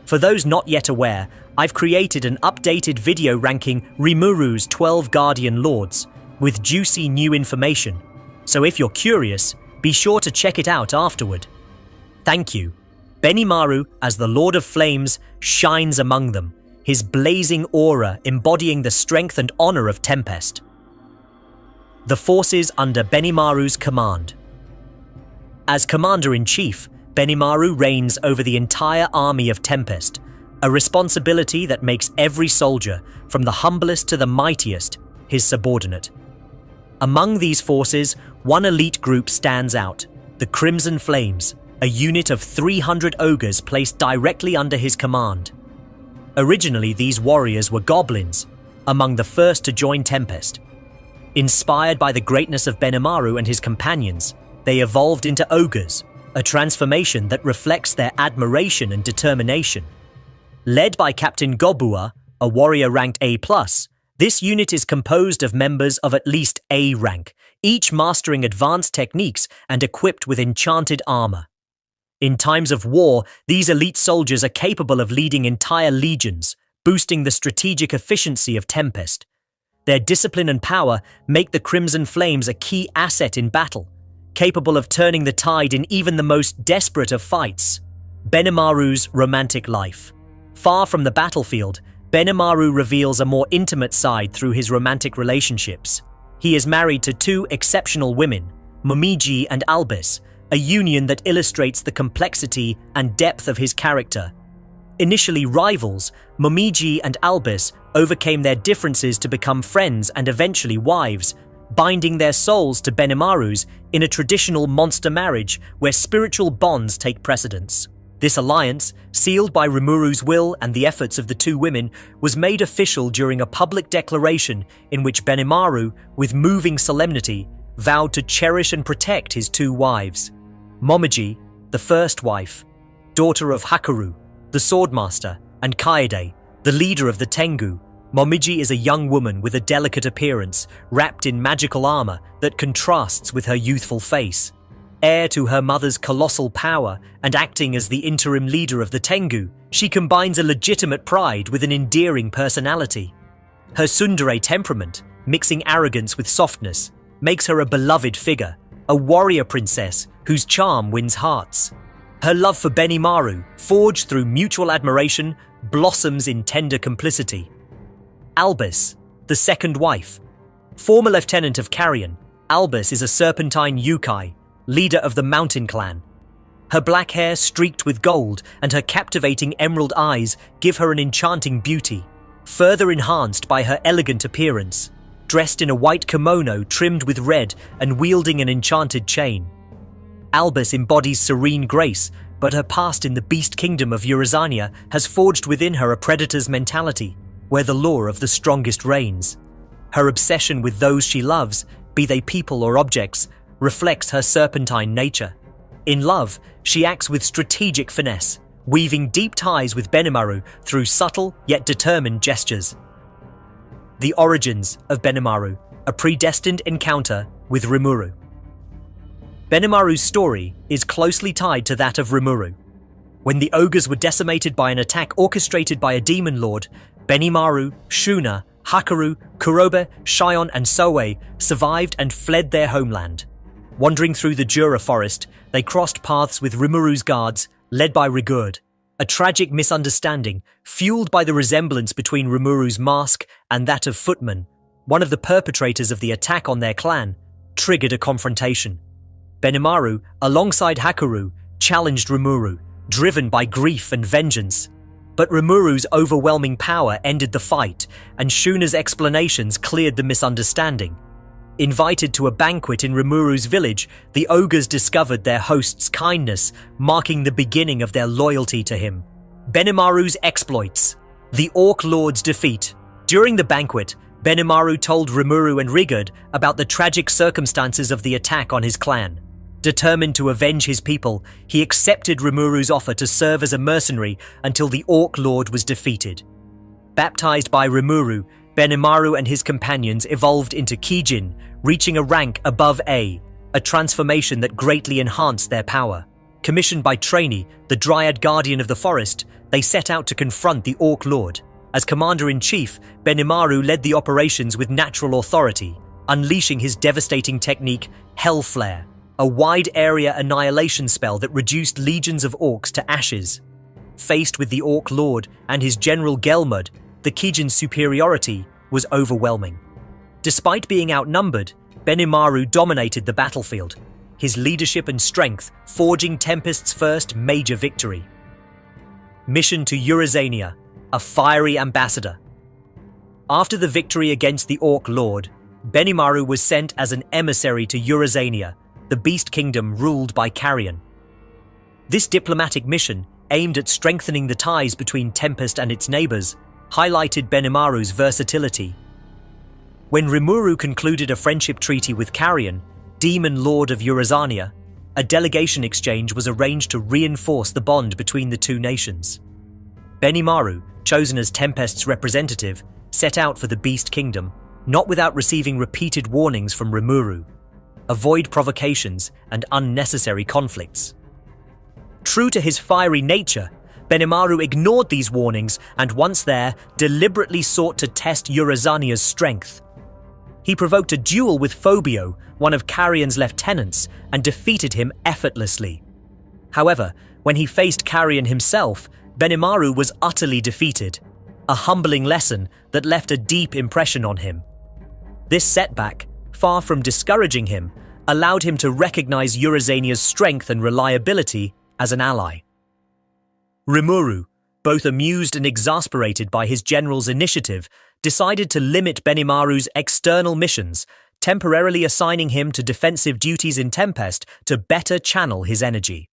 For those not yet aware, I've created an updated video ranking Rimuru's 12 Guardian Lords with juicy new information, so if you're curious, be sure to check it out afterward. Thank you. Benimaru, as the Lord of Flames, shines among them, his blazing aura embodying the strength and honor of Tempest. The forces under Benimaru's command. As Commander-in-Chief, Benimaru reigns over the entire army of Tempest, a responsibility that makes every soldier, from the humblest to the mightiest, his subordinate. Among these forces, one elite group stands out, the Crimson Flames, a unit of 300 ogres placed directly under his command. Originally, these warriors were goblins, among the first to join Tempest. Inspired by the greatness of Benimaru and his companions, they evolved into ogres, a transformation that reflects their admiration and determination. Led by Captain Gobua, a warrior ranked A+, this unit is composed of members of at least A rank, each mastering advanced techniques and equipped with enchanted armor. In times of war, these elite soldiers are capable of leading entire legions, boosting the strategic efficiency of Tempest. Their discipline and power make the Crimson Flames a key asset in battle, capable of turning the tide in even the most desperate of fights. Benimaru's romantic life. Far from the battlefield, Benimaru reveals a more intimate side through his romantic relationships. He is married to two exceptional women, Momiji and Albus, a union that illustrates the complexity and depth of his character. Initially rivals, Momiji and Albus overcame their differences to become friends and eventually wives, binding their souls to Benimaru's in a traditional monster marriage where spiritual bonds take precedence. This alliance, sealed by Rimuru's will and the efforts of the two women, was made official during a public declaration in which Benimaru, with moving solemnity, vowed to cherish and protect his two wives. Momiji, the first wife, daughter of Hakurou, the swordmaster, and Kaede, the leader of the Tengu. Momiji is a young woman with a delicate appearance, wrapped in magical armor that contrasts with her youthful face. Heir to her mother's colossal power and acting as the interim leader of the Tengu, she combines a legitimate pride with an endearing personality. Her tsundere temperament, mixing arrogance with softness, makes her a beloved figure, a warrior princess whose charm wins hearts. Her love for Benimaru, forged through mutual admiration, blossoms in tender complicity. Albus, the second wife. Former lieutenant of Carrion, Albus is a serpentine yokai, leader of the Mountain Clan. Her black hair streaked with gold and her captivating emerald eyes give her an enchanting beauty, further enhanced by her elegant appearance, dressed in a white kimono trimmed with red and wielding an enchanted chain. Albus embodies serene grace, but her past in the beast kingdom of Eurazania has forged within her a predator's mentality, where the law of the strongest reigns. Her obsession with those she loves, be they people or objects, reflects her serpentine nature. In love, she acts with strategic finesse, weaving deep ties with Benimaru through subtle yet determined gestures. The origins of Benimaru, a predestined encounter with Rimuru. Benimaru's story is closely tied to that of Rimuru. When the ogres were decimated by an attack orchestrated by a demon lord, Benimaru, Shuna, Hakurou, Kurobe, Shion, and Souei survived and fled their homeland. Wandering through the Jura forest, they crossed paths with Rimuru's guards, led by Rigurd. A tragic misunderstanding, fueled by the resemblance between Rimuru's mask and that of Footman, one of the perpetrators of the attack on their clan, triggered a confrontation. Benimaru, alongside Hakurou, challenged Rimuru, driven by grief and vengeance. But Rimuru's overwhelming power ended the fight, and Shuna's explanations cleared the misunderstanding. Invited to a banquet in Rimuru's village, the ogres discovered their host's kindness, marking the beginning of their loyalty to him. Benimaru's exploits. The Orc Lord's defeat. During the banquet, Benimaru told Rimuru and Rigurd about the tragic circumstances of the attack on his clan. Determined to avenge his people, he accepted Rimuru's offer to serve as a mercenary until the Orc Lord was defeated. Baptized by Rimuru, Benimaru and his companions evolved into Kijin, reaching a rank above A transformation that greatly enhanced their power. Commissioned by Trainee, the Dryad Guardian of the Forest, they set out to confront the Orc Lord. As Commander-in-Chief, Benimaru led the operations with natural authority, unleashing his devastating technique, Hell Flare, a wide-area annihilation spell that reduced legions of orcs to ashes. Faced with the Orc Lord and his General Gelmud, the Kijin's superiority was overwhelming. Despite being outnumbered, Benimaru dominated the battlefield, his leadership and strength forging Tempest's first major victory. Mission to Eurazania, a fiery ambassador. After the victory against the Orc Lord, Benimaru was sent as an emissary to Eurazania, the Beast Kingdom ruled by Carrion. This diplomatic mission, aimed at strengthening the ties between Tempest and its neighbors, highlighted Benimaru's versatility. When Rimuru concluded a friendship treaty with Carrion, Demon Lord of Eurazania, a delegation exchange was arranged to reinforce the bond between the two nations. Benimaru, chosen as Tempest's representative, set out for the Beast Kingdom, not without receiving repeated warnings from Rimuru. Avoid provocations and unnecessary conflicts. True to his fiery nature, Benimaru ignored these warnings and once there, deliberately sought to test Eurazania's strength. He provoked a duel with Phobio, one of Carrion's lieutenants, and defeated him effortlessly. However, when he faced Carrion himself, Benimaru was utterly defeated, a humbling lesson that left a deep impression on him. This setback, far from discouraging him, allowed him to recognize Eurazania's strength and reliability as an ally. Rimuru, both amused and exasperated by his general's initiative, decided to limit Benimaru's external missions, temporarily assigning him to defensive duties in Tempest to better channel his energy.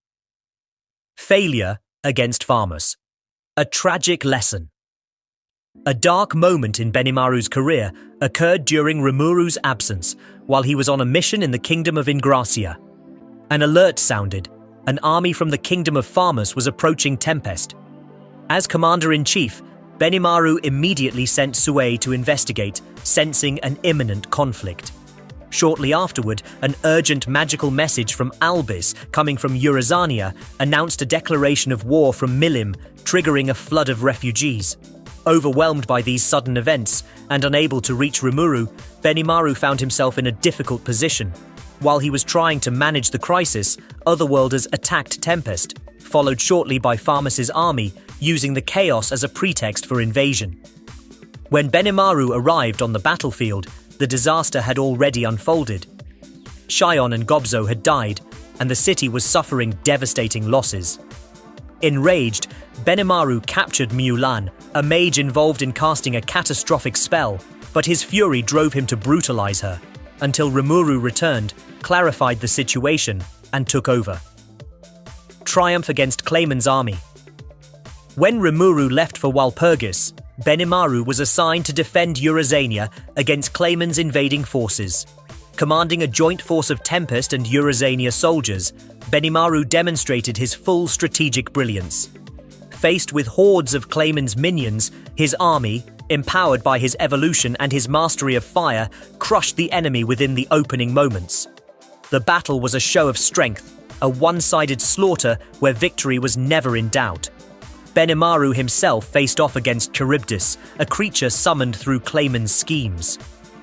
Failure against Farmus. A tragic lesson. A dark moment in Benimaru's career occurred during Rimuru's absence while he was on a mission in the Kingdom of Ingracia. An alert sounded. An army from the Kingdom of Farmus was approaching Tempest. As Commander-in-Chief, Benimaru immediately sent Souei to investigate, sensing an imminent conflict. Shortly afterward, an urgent magical message from Albis coming from Eurazania announced a declaration of war from Milim, triggering a flood of refugees. Overwhelmed by these sudden events and unable to reach Rimuru, Benimaru found himself in a difficult position. While he was trying to manage the crisis, Otherworlders attacked Tempest, followed shortly by Farmus's army, using the chaos as a pretext for invasion. When Benimaru arrived on the battlefield, the disaster had already unfolded. Shion and Gobzo had died, and the city was suffering devastating losses. Enraged, Benimaru captured Mulan, a mage involved in casting a catastrophic spell, but his fury drove him to brutalize her, until Rimuru returned, clarified the situation, and took over. Triumph against Clayman's army. When Rimuru left for Walpurgis, Benimaru was assigned to defend Eurazania against Clayman's invading forces. Commanding a joint force of Tempest and Eurazania soldiers, Benimaru demonstrated his full strategic brilliance. Faced with hordes of Clayman's minions, his army, empowered by his evolution and his mastery of fire, crushed the enemy within the opening moments. The battle was a show of strength, a one-sided slaughter where victory was never in doubt. Benimaru himself faced off against Charybdis, a creature summoned through Clayman's schemes.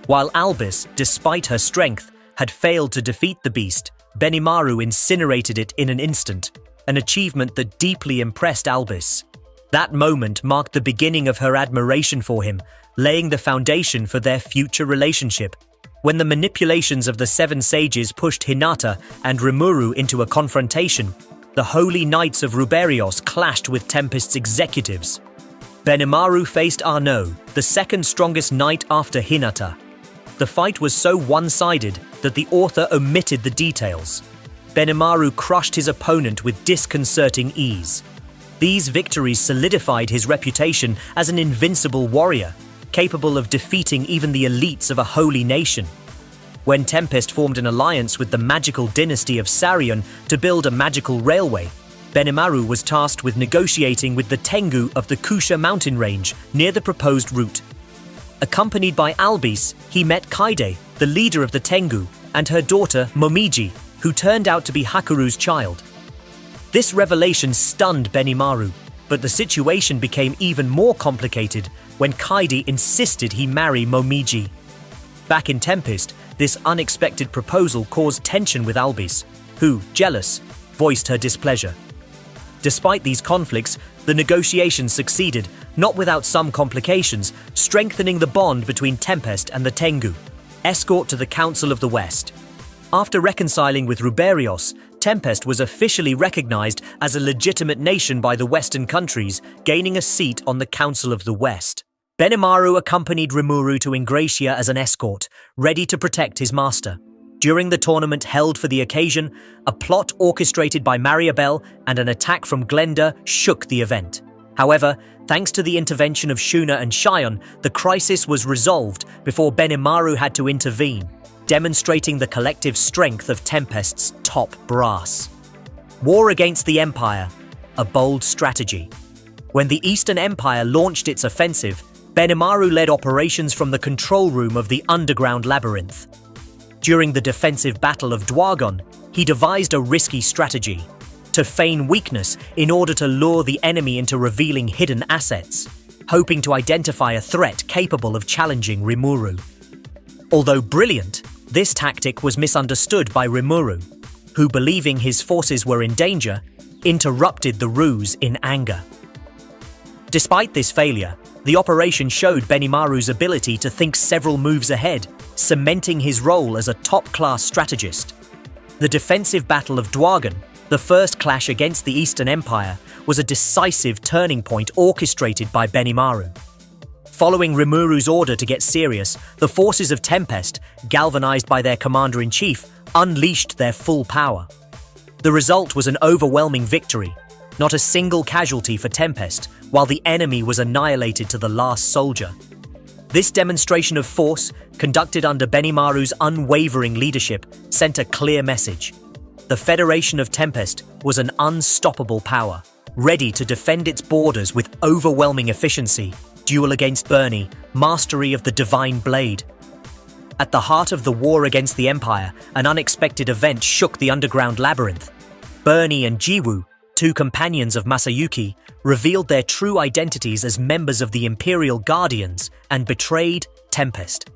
While Albis, despite her strength, had failed to defeat the beast, Benimaru incinerated it in an instant, an achievement that deeply impressed Albis. That moment marked the beginning of her admiration for him, laying the foundation for their future relationship. When the manipulations of the Seven Sages pushed Hinata and Rimuru into a confrontation, the Holy Knights of Ruberios clashed with Tempest's executives. Benimaru faced Arnaud, the second strongest knight after Hinata. The fight was so one-sided that the author omitted the details. Benimaru crushed his opponent with disconcerting ease. These victories solidified his reputation as an invincible warrior, capable of defeating even the elites of a holy nation. When Tempest formed an alliance with the magical dynasty of Sarion to build a magical railway, Benimaru was tasked with negotiating with the Tengu of the Kusha mountain range near the proposed route. Accompanied by Albis, he met Kaide, the leader of the Tengu, and her daughter Momiji, who turned out to be Hakuru's child. This revelation stunned Benimaru, but the situation became even more complicated when Kaide insisted he marry Momiji. Back in Tempest, this unexpected proposal caused tension with Albis, who, jealous, voiced her displeasure. Despite these conflicts, the negotiations succeeded, not without some complications, strengthening the bond between Tempest and the Tengu, escort to the Council of the West. After reconciling with Ruberios, Tempest was officially recognized as a legitimate nation by the Western countries, gaining a seat on the Council of the West. Benimaru accompanied Rimuru to Ingratia as an escort, ready to protect his master. During the tournament held for the occasion, a plot orchestrated by Mariabel and an attack from Glenda shook the event. However, thanks to the intervention of Shuna and Shion, the crisis was resolved before Benimaru had to intervene, demonstrating the collective strength of Tempest's top brass. War against the Empire, a bold strategy. When the Eastern Empire launched its offensive, Benimaru led operations from the control room of the underground labyrinth. During the defensive Battle of Dwagon, he devised a risky strategy: to feign weakness in order to lure the enemy into revealing hidden assets, hoping to identify a threat capable of challenging Rimuru. Although brilliant, this tactic was misunderstood by Rimuru, who, believing his forces were in danger, interrupted the ruse in anger. Despite this failure, the operation showed Benimaru's ability to think several moves ahead, cementing his role as a top-class strategist. The defensive Battle of Dwagon, the first clash against the Eastern Empire, was a decisive turning point orchestrated by Benimaru. Following Rimuru's order to get serious, the forces of Tempest, galvanized by their commander-in-chief, unleashed their full power. The result was an overwhelming victory, not a single casualty for Tempest, while the enemy was annihilated to the last soldier. This demonstration of force, conducted under Benimaru's unwavering leadership, sent a clear message. The Federation of Tempest was an unstoppable power, ready to defend its borders with overwhelming efficiency, duel against Bernie, mastery of the divine blade. At the heart of the war against the Empire, an unexpected event shook the underground labyrinth. Bernie and Jiwoo, two companions of Masayuki, revealed their true identities as members of the Imperial Guardians and betrayed Tempest.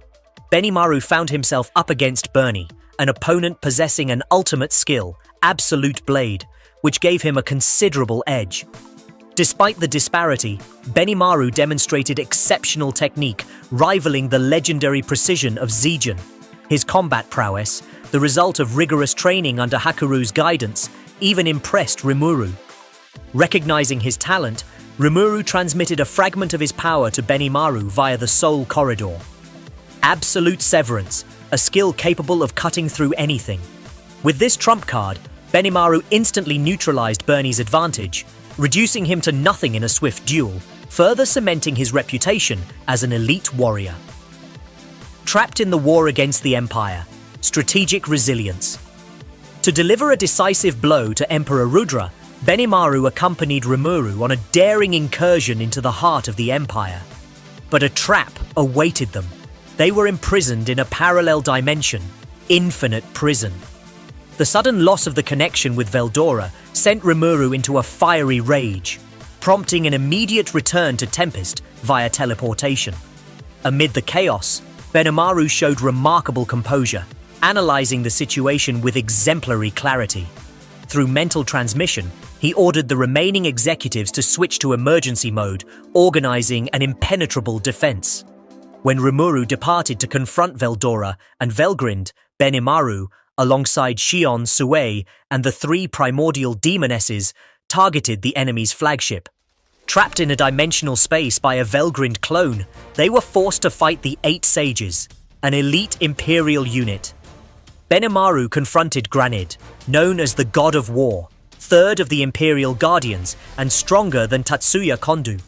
Benimaru found himself up against Bernie, an opponent possessing an ultimate skill, Absolute Blade, which gave him a considerable edge. Despite the disparity, Benimaru demonstrated exceptional technique, rivaling the legendary precision of Zijin. His combat prowess, the result of rigorous training under Hakuru's guidance, even impressed Rimuru. Recognizing his talent, Rimuru transmitted a fragment of his power to Benimaru via the Soul Corridor. Absolute Severance, a skill capable of cutting through anything. With this trump card, Benimaru instantly neutralized Bernie's advantage, reducing him to nothing in a swift duel, further cementing his reputation as an elite warrior. Trapped in the war against the Empire, strategic resilience. To deliver a decisive blow to Emperor Rudra, Benimaru accompanied Rimuru on a daring incursion into the heart of the Empire. But a trap awaited them. They were imprisoned in a parallel dimension, infinite prison. The sudden loss of the connection with Veldora sent Rimuru into a fiery rage, prompting an immediate return to Tempest via teleportation. Amid the chaos, Benimaru showed remarkable composure, analyzing the situation with exemplary clarity. Through mental transmission, he ordered the remaining executives to switch to emergency mode, organizing an impenetrable defense. When Rimuru departed to confront Veldora and Velgrind, Benimaru, alongside Shion, Souei, and the three primordial demonesses, targeted the enemy's flagship. Trapped in a dimensional space by a Velgrind clone, they were forced to fight the Eight Sages, an elite Imperial unit. Benimaru confronted Granid, known as the God of War, third of the Imperial Guardians and stronger than Tatsuya Kondu.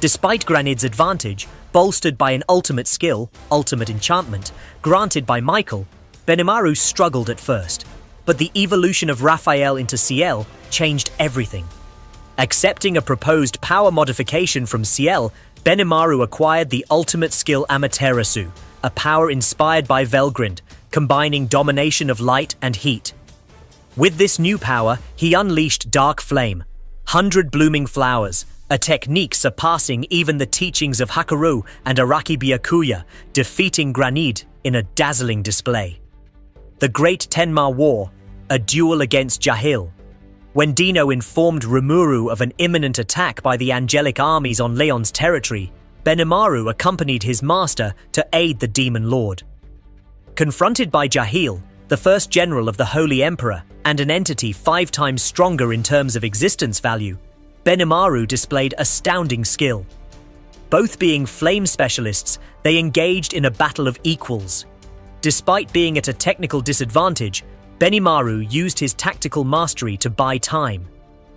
Despite Granid's advantage, bolstered by an ultimate skill, ultimate enchantment, granted by Michael, Benimaru struggled at first, but the evolution of Raphael into Ciel changed everything. Accepting a proposed power modification from Ciel, Benimaru acquired the ultimate skill Amaterasu, a power inspired by Velgrind, combining domination of light and heat. With this new power, he unleashed Dark Flame, 100 blooming flowers, a technique surpassing even the teachings of Hakurou and Araki Byakuya, defeating Granid in a dazzling display. The Great Tenma War, a duel against Jahil. When Dino informed Rimuru of an imminent attack by the angelic armies on Leon's territory, Benimaru accompanied his master to aid the Demon Lord. Confronted by Jahil, the first general of the Holy Emperor and an entity 5 times stronger in terms of existence value, Benimaru displayed astounding skill. Both being flame specialists, they engaged in a battle of equals. Despite being at a technical disadvantage, Benimaru used his tactical mastery to buy time.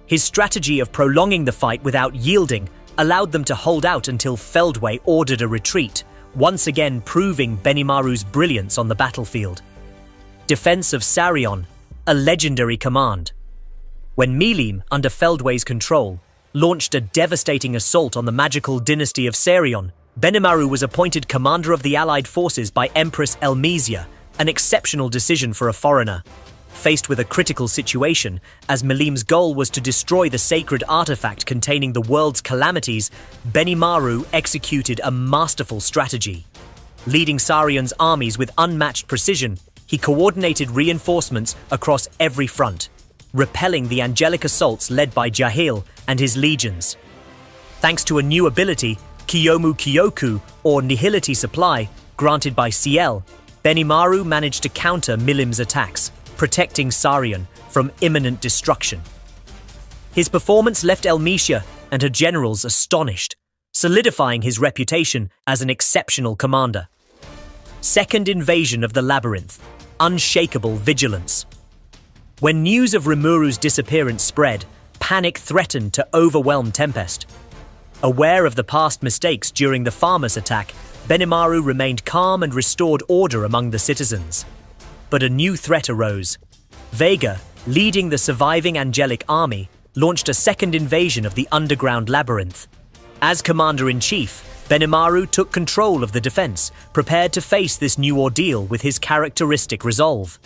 His strategy of prolonging the fight without yielding allowed them to hold out until Feldway ordered a retreat, once again proving Benimaru's brilliance on the battlefield. Defense of Sarion, a legendary command. When Milim, under Feldway's control, launched a devastating assault on the magical dynasty of Sarion, Benimaru was appointed commander of the Allied forces by Empress Elmesia, an exceptional decision for a foreigner. Faced with a critical situation, as Milim's goal was to destroy the sacred artifact containing the world's calamities, Benimaru executed a masterful strategy. Leading Sarion's armies with unmatched precision, he coordinated reinforcements across every front, repelling the angelic assaults led by Jahil and his legions. Thanks to a new ability, Kiyomu Kyoku, or Nihility Supply, granted by Ciel, Benimaru managed to counter Milim's attacks, protecting Sarion from imminent destruction. His performance left Elmesia and her generals astonished, solidifying his reputation as an exceptional commander. Second invasion of the labyrinth, unshakable vigilance. When news of Rimuru's disappearance spread, panic threatened to overwhelm Tempest. Aware of the past mistakes during the Farmers attack, Benimaru remained calm and restored order among the citizens. But a new threat arose. Vega, leading the surviving angelic army, launched a second invasion of the underground labyrinth. As commander-in-chief, Benimaru took control of the defense, prepared to face this new ordeal with his characteristic resolve.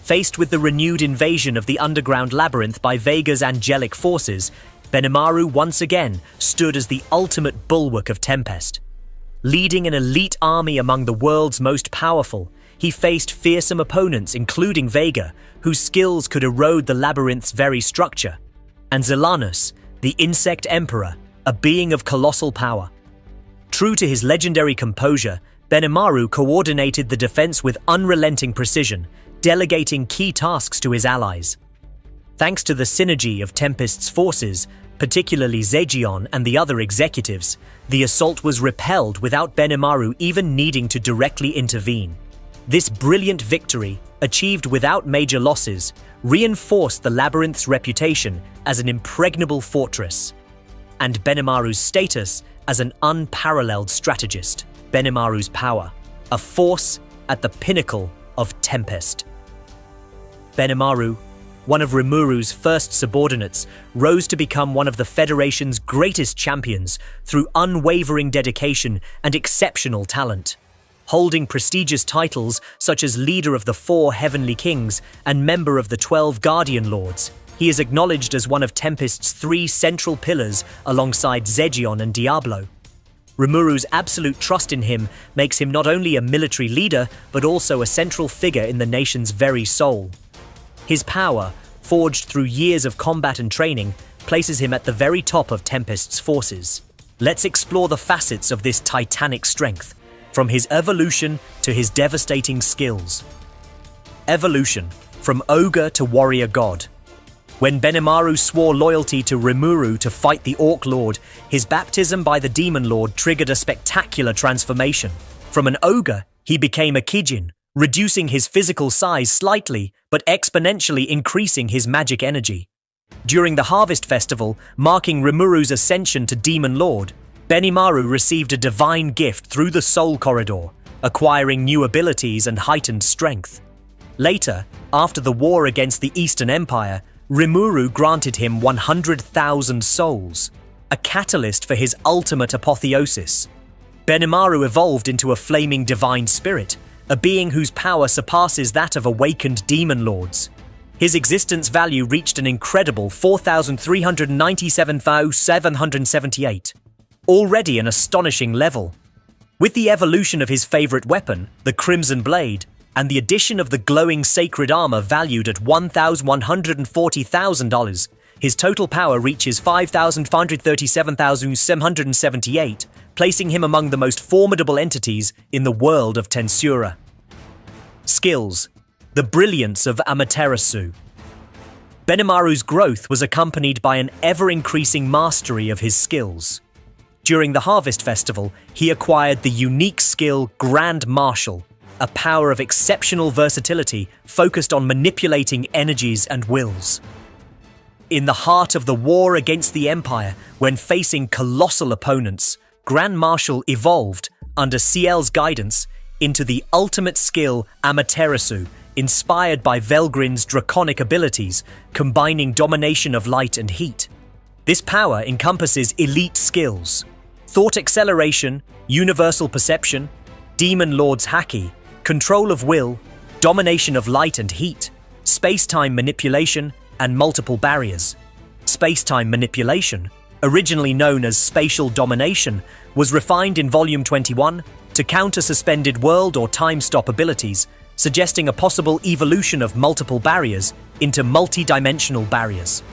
Faced with the renewed invasion of the underground labyrinth by Vega's angelic forces, Benimaru once again stood as the ultimate bulwark of Tempest. Leading an elite army among the world's most powerful, he faced fearsome opponents including Vega, whose skills could erode the labyrinth's very structure, and Zelanus, the Insect Emperor, a being of colossal power. True to his legendary composure, Benimaru coordinated the defense with unrelenting precision, delegating key tasks to his allies. Thanks to the synergy of Tempest's forces, particularly Zegion and the other executives, the assault was repelled without Benimaru even needing to directly intervene. This brilliant victory, achieved without major losses, reinforced the labyrinth's reputation as an impregnable fortress, and Benimaru's status as an unparalleled strategist. Benimaru's power, a force at the pinnacle of Tempest. Benimaru, one of Rimuru's first subordinates, rose to become one of the Federation's greatest champions through unwavering dedication and exceptional talent. Holding prestigious titles such as leader of the 4 Heavenly Kings and member of the 12 Guardian Lords, he is acknowledged as one of Tempest's 3 central pillars alongside Zegion and Diablo. Rimuru's absolute trust in him makes him not only a military leader, but also a central figure in the nation's very soul. His power, forged through years of combat and training, places him at the very top of Tempest's forces. Let's explore the facets of this titanic strength, from his evolution to his devastating skills. Evolution, from ogre to warrior god. When Benimaru swore loyalty to Rimuru to fight the Orc Lord, his baptism by the Demon Lord triggered a spectacular transformation. From an ogre, he became a Kijin, reducing his physical size slightly, but exponentially increasing his magic energy. During the Harvest Festival, marking Rimuru's ascension to Demon Lord, Benimaru received a divine gift through the Soul Corridor, acquiring new abilities and heightened strength. Later, after the war against the Eastern Empire, Rimuru granted him 100,000 souls, a catalyst for his ultimate apotheosis. Benimaru evolved into a flaming divine spirit, a being whose power surpasses that of awakened demon lords. His existence value reached an incredible 4,397,778, already an astonishing level. With the evolution of his favorite weapon, the Crimson Blade, and the addition of the glowing sacred armor valued at $1,140,000, his total power reaches 5,537,778, placing him among the most formidable entities in the world of Tensura. Skills: the brilliance of Amaterasu. Benimaru's growth was accompanied by an ever-increasing mastery of his skills. During the Harvest Festival, he acquired the unique skill Grand Marshal, a power of exceptional versatility focused on manipulating energies and wills. In the heart of the war against the Empire, when facing colossal opponents, Grand Marshal evolved, under CL's guidance, into the ultimate skill Amaterasu, inspired by Velgrin's draconic abilities, combining domination of light and heat. This power encompasses elite skills: thought acceleration, universal perception, Demon Lord's Haki, control of will, domination of light and heat, space-time manipulation, and multiple barriers. Space-time manipulation, originally known as spatial domination, was refined in Volume 21 to counter suspended world or time-stop abilities, suggesting a possible evolution of multiple barriers into multi-dimensional barriers.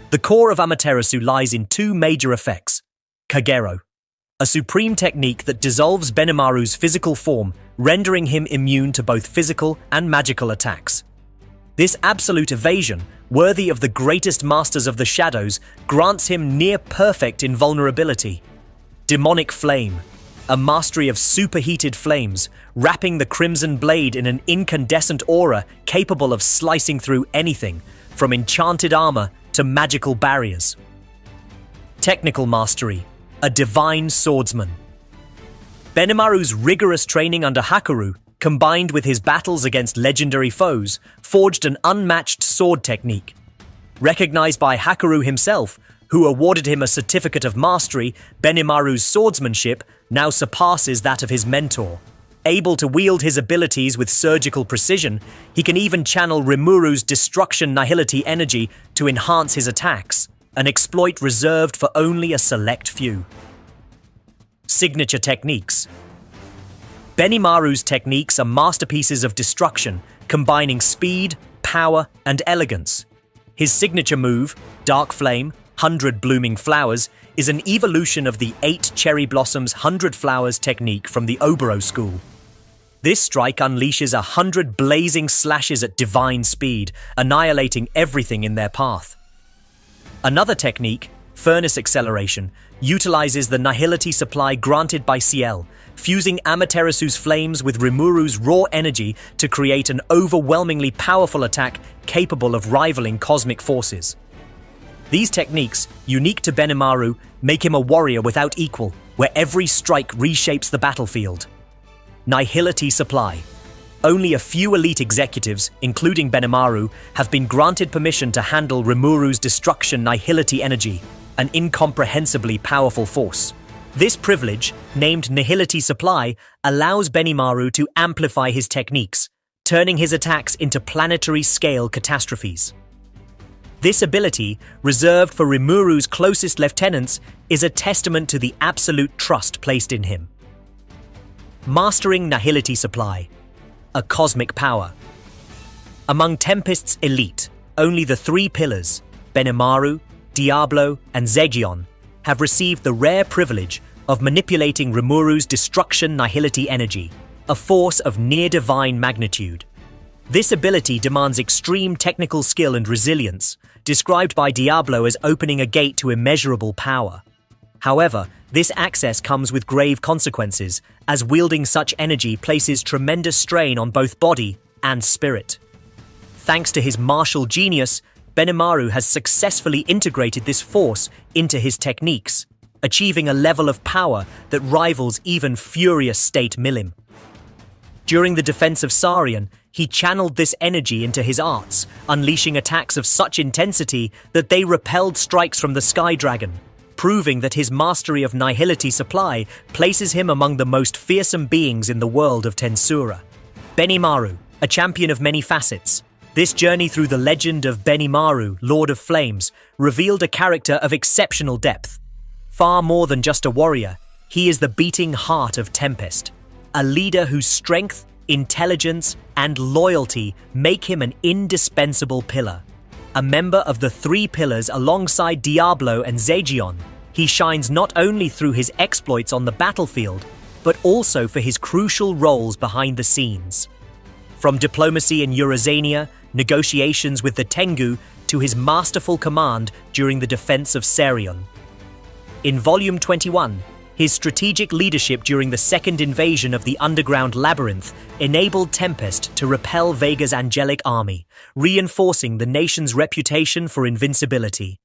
The core of Amaterasu lies in two major effects: Kagero, a supreme technique that dissolves Benimaru's physical form, rendering him immune to both physical and magical attacks. This absolute evasion, worthy of the greatest masters of the shadows, grants him near-perfect invulnerability. Demonic Flame, a mastery of superheated flames, wrapping the Crimson Blade in an incandescent aura capable of slicing through anything, from enchanted armor to magical barriers. Technical Mastery, a divine swordsman. Benimaru's rigorous training under Hakurou, combined with his battles against legendary foes, forged an unmatched sword technique. Recognized by Hakurou himself, who awarded him a certificate of mastery, Benimaru's swordsmanship now surpasses that of his mentor. Able to wield his abilities with surgical precision, he can even channel Rimuru's destruction nihility energy to enhance his attacks, an exploit reserved for only a select few. Signature Techniques. Benimaru's techniques are masterpieces of destruction, combining speed, power, and elegance. His signature move, Dark Flame, 100 Blooming Flowers, is an evolution of the 8 Cherry Blossoms 100 Flowers technique from the Oboro school. This strike unleashes 100 blazing slashes at divine speed, annihilating everything in their path. Another technique, Furnace Acceleration, utilizes the nihility supply granted by CL, fusing Amaterasu's flames with Rimuru's raw energy to create an overwhelmingly powerful attack capable of rivaling cosmic forces. These techniques, unique to Benimaru, make him a warrior without equal, where every strike reshapes the battlefield. Nihility Supply. Only a few elite executives, including Benimaru, have been granted permission to handle Rimuru's destruction nihility energy, an incomprehensibly powerful force. This privilege, named Nihility Supply, allows Benimaru to amplify his techniques, turning his attacks into planetary-scale catastrophes. This ability, reserved for Rimuru's closest lieutenants, is a testament to the absolute trust placed in him. Mastering Nihility Supply. A cosmic power. Among Tempest's elite, only the 3 pillars, Benimaru, Diablo, and Zegion, have received the rare privilege of manipulating Rimuru's destruction nihility energy, a force of near-divine magnitude. This ability demands extreme technical skill and resilience, described by Diablo as opening a gate to immeasurable power. However, this access comes with grave consequences, as wielding such energy places tremendous strain on both body and spirit. Thanks to his martial genius, Benimaru has successfully integrated this force into his techniques, achieving a level of power that rivals even furious State Milim. During the defense of Sarion, he channeled this energy into his arts, unleashing attacks of such intensity that they repelled strikes from the Sky Dragon, proving that his mastery of Nihility Supply places him among the most fearsome beings in the world of Tensura. Benimaru, a champion of many facets. This journey through the legend of Benimaru, Lord of Flames, revealed a character of exceptional depth. Far more than just a warrior, he is the beating heart of Tempest, a leader whose strength, intelligence, and loyalty make him an indispensable pillar. A member of the Three Pillars alongside Diablo and Zegion, he shines not only through his exploits on the battlefield, but also for his crucial roles behind the scenes. From diplomacy in Eurozania, negotiations with the Tengu, to his masterful command during the defense of Sarion. In Volume 21, his strategic leadership during the second invasion of the underground labyrinth enabled Tempest to repel Vega's angelic army, reinforcing the nation's reputation for invincibility.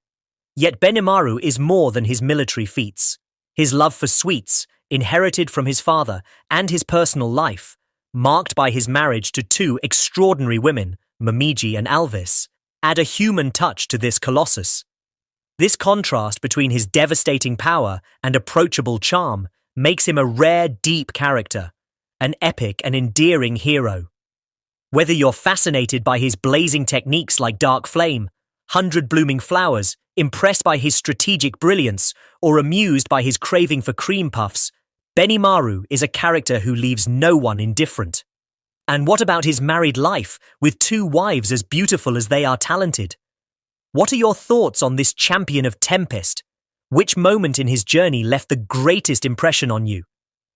Yet Benimaru is more than his military feats. His love for sweets, inherited from his father, and his personal life, marked by his marriage to two extraordinary women, Momiji and Alvis, add a human touch to this colossus. This contrast between his devastating power and approachable charm makes him a rare, deep character, an epic and endearing hero. Whether you're fascinated by his blazing techniques like Dark Flame, 100 Blooming Flowers, impressed by his strategic brilliance, or amused by his craving for cream puffs, Benimaru is a character who leaves no one indifferent. And what about his married life, with two wives as beautiful as they are talented? What are your thoughts on this champion of Tempest? Which moment in his journey left the greatest impression on you?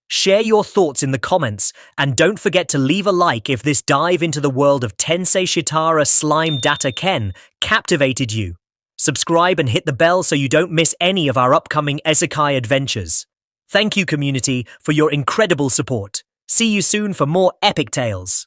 Share your thoughts in the comments, and don't forget to leave a like if this dive into the world of Tensei Shitara Slime Data Ken captivated you. Subscribe and hit the bell so you don't miss any of our upcoming Isekai adventures. Thank you, community, for your incredible support. See you soon for more epic tales.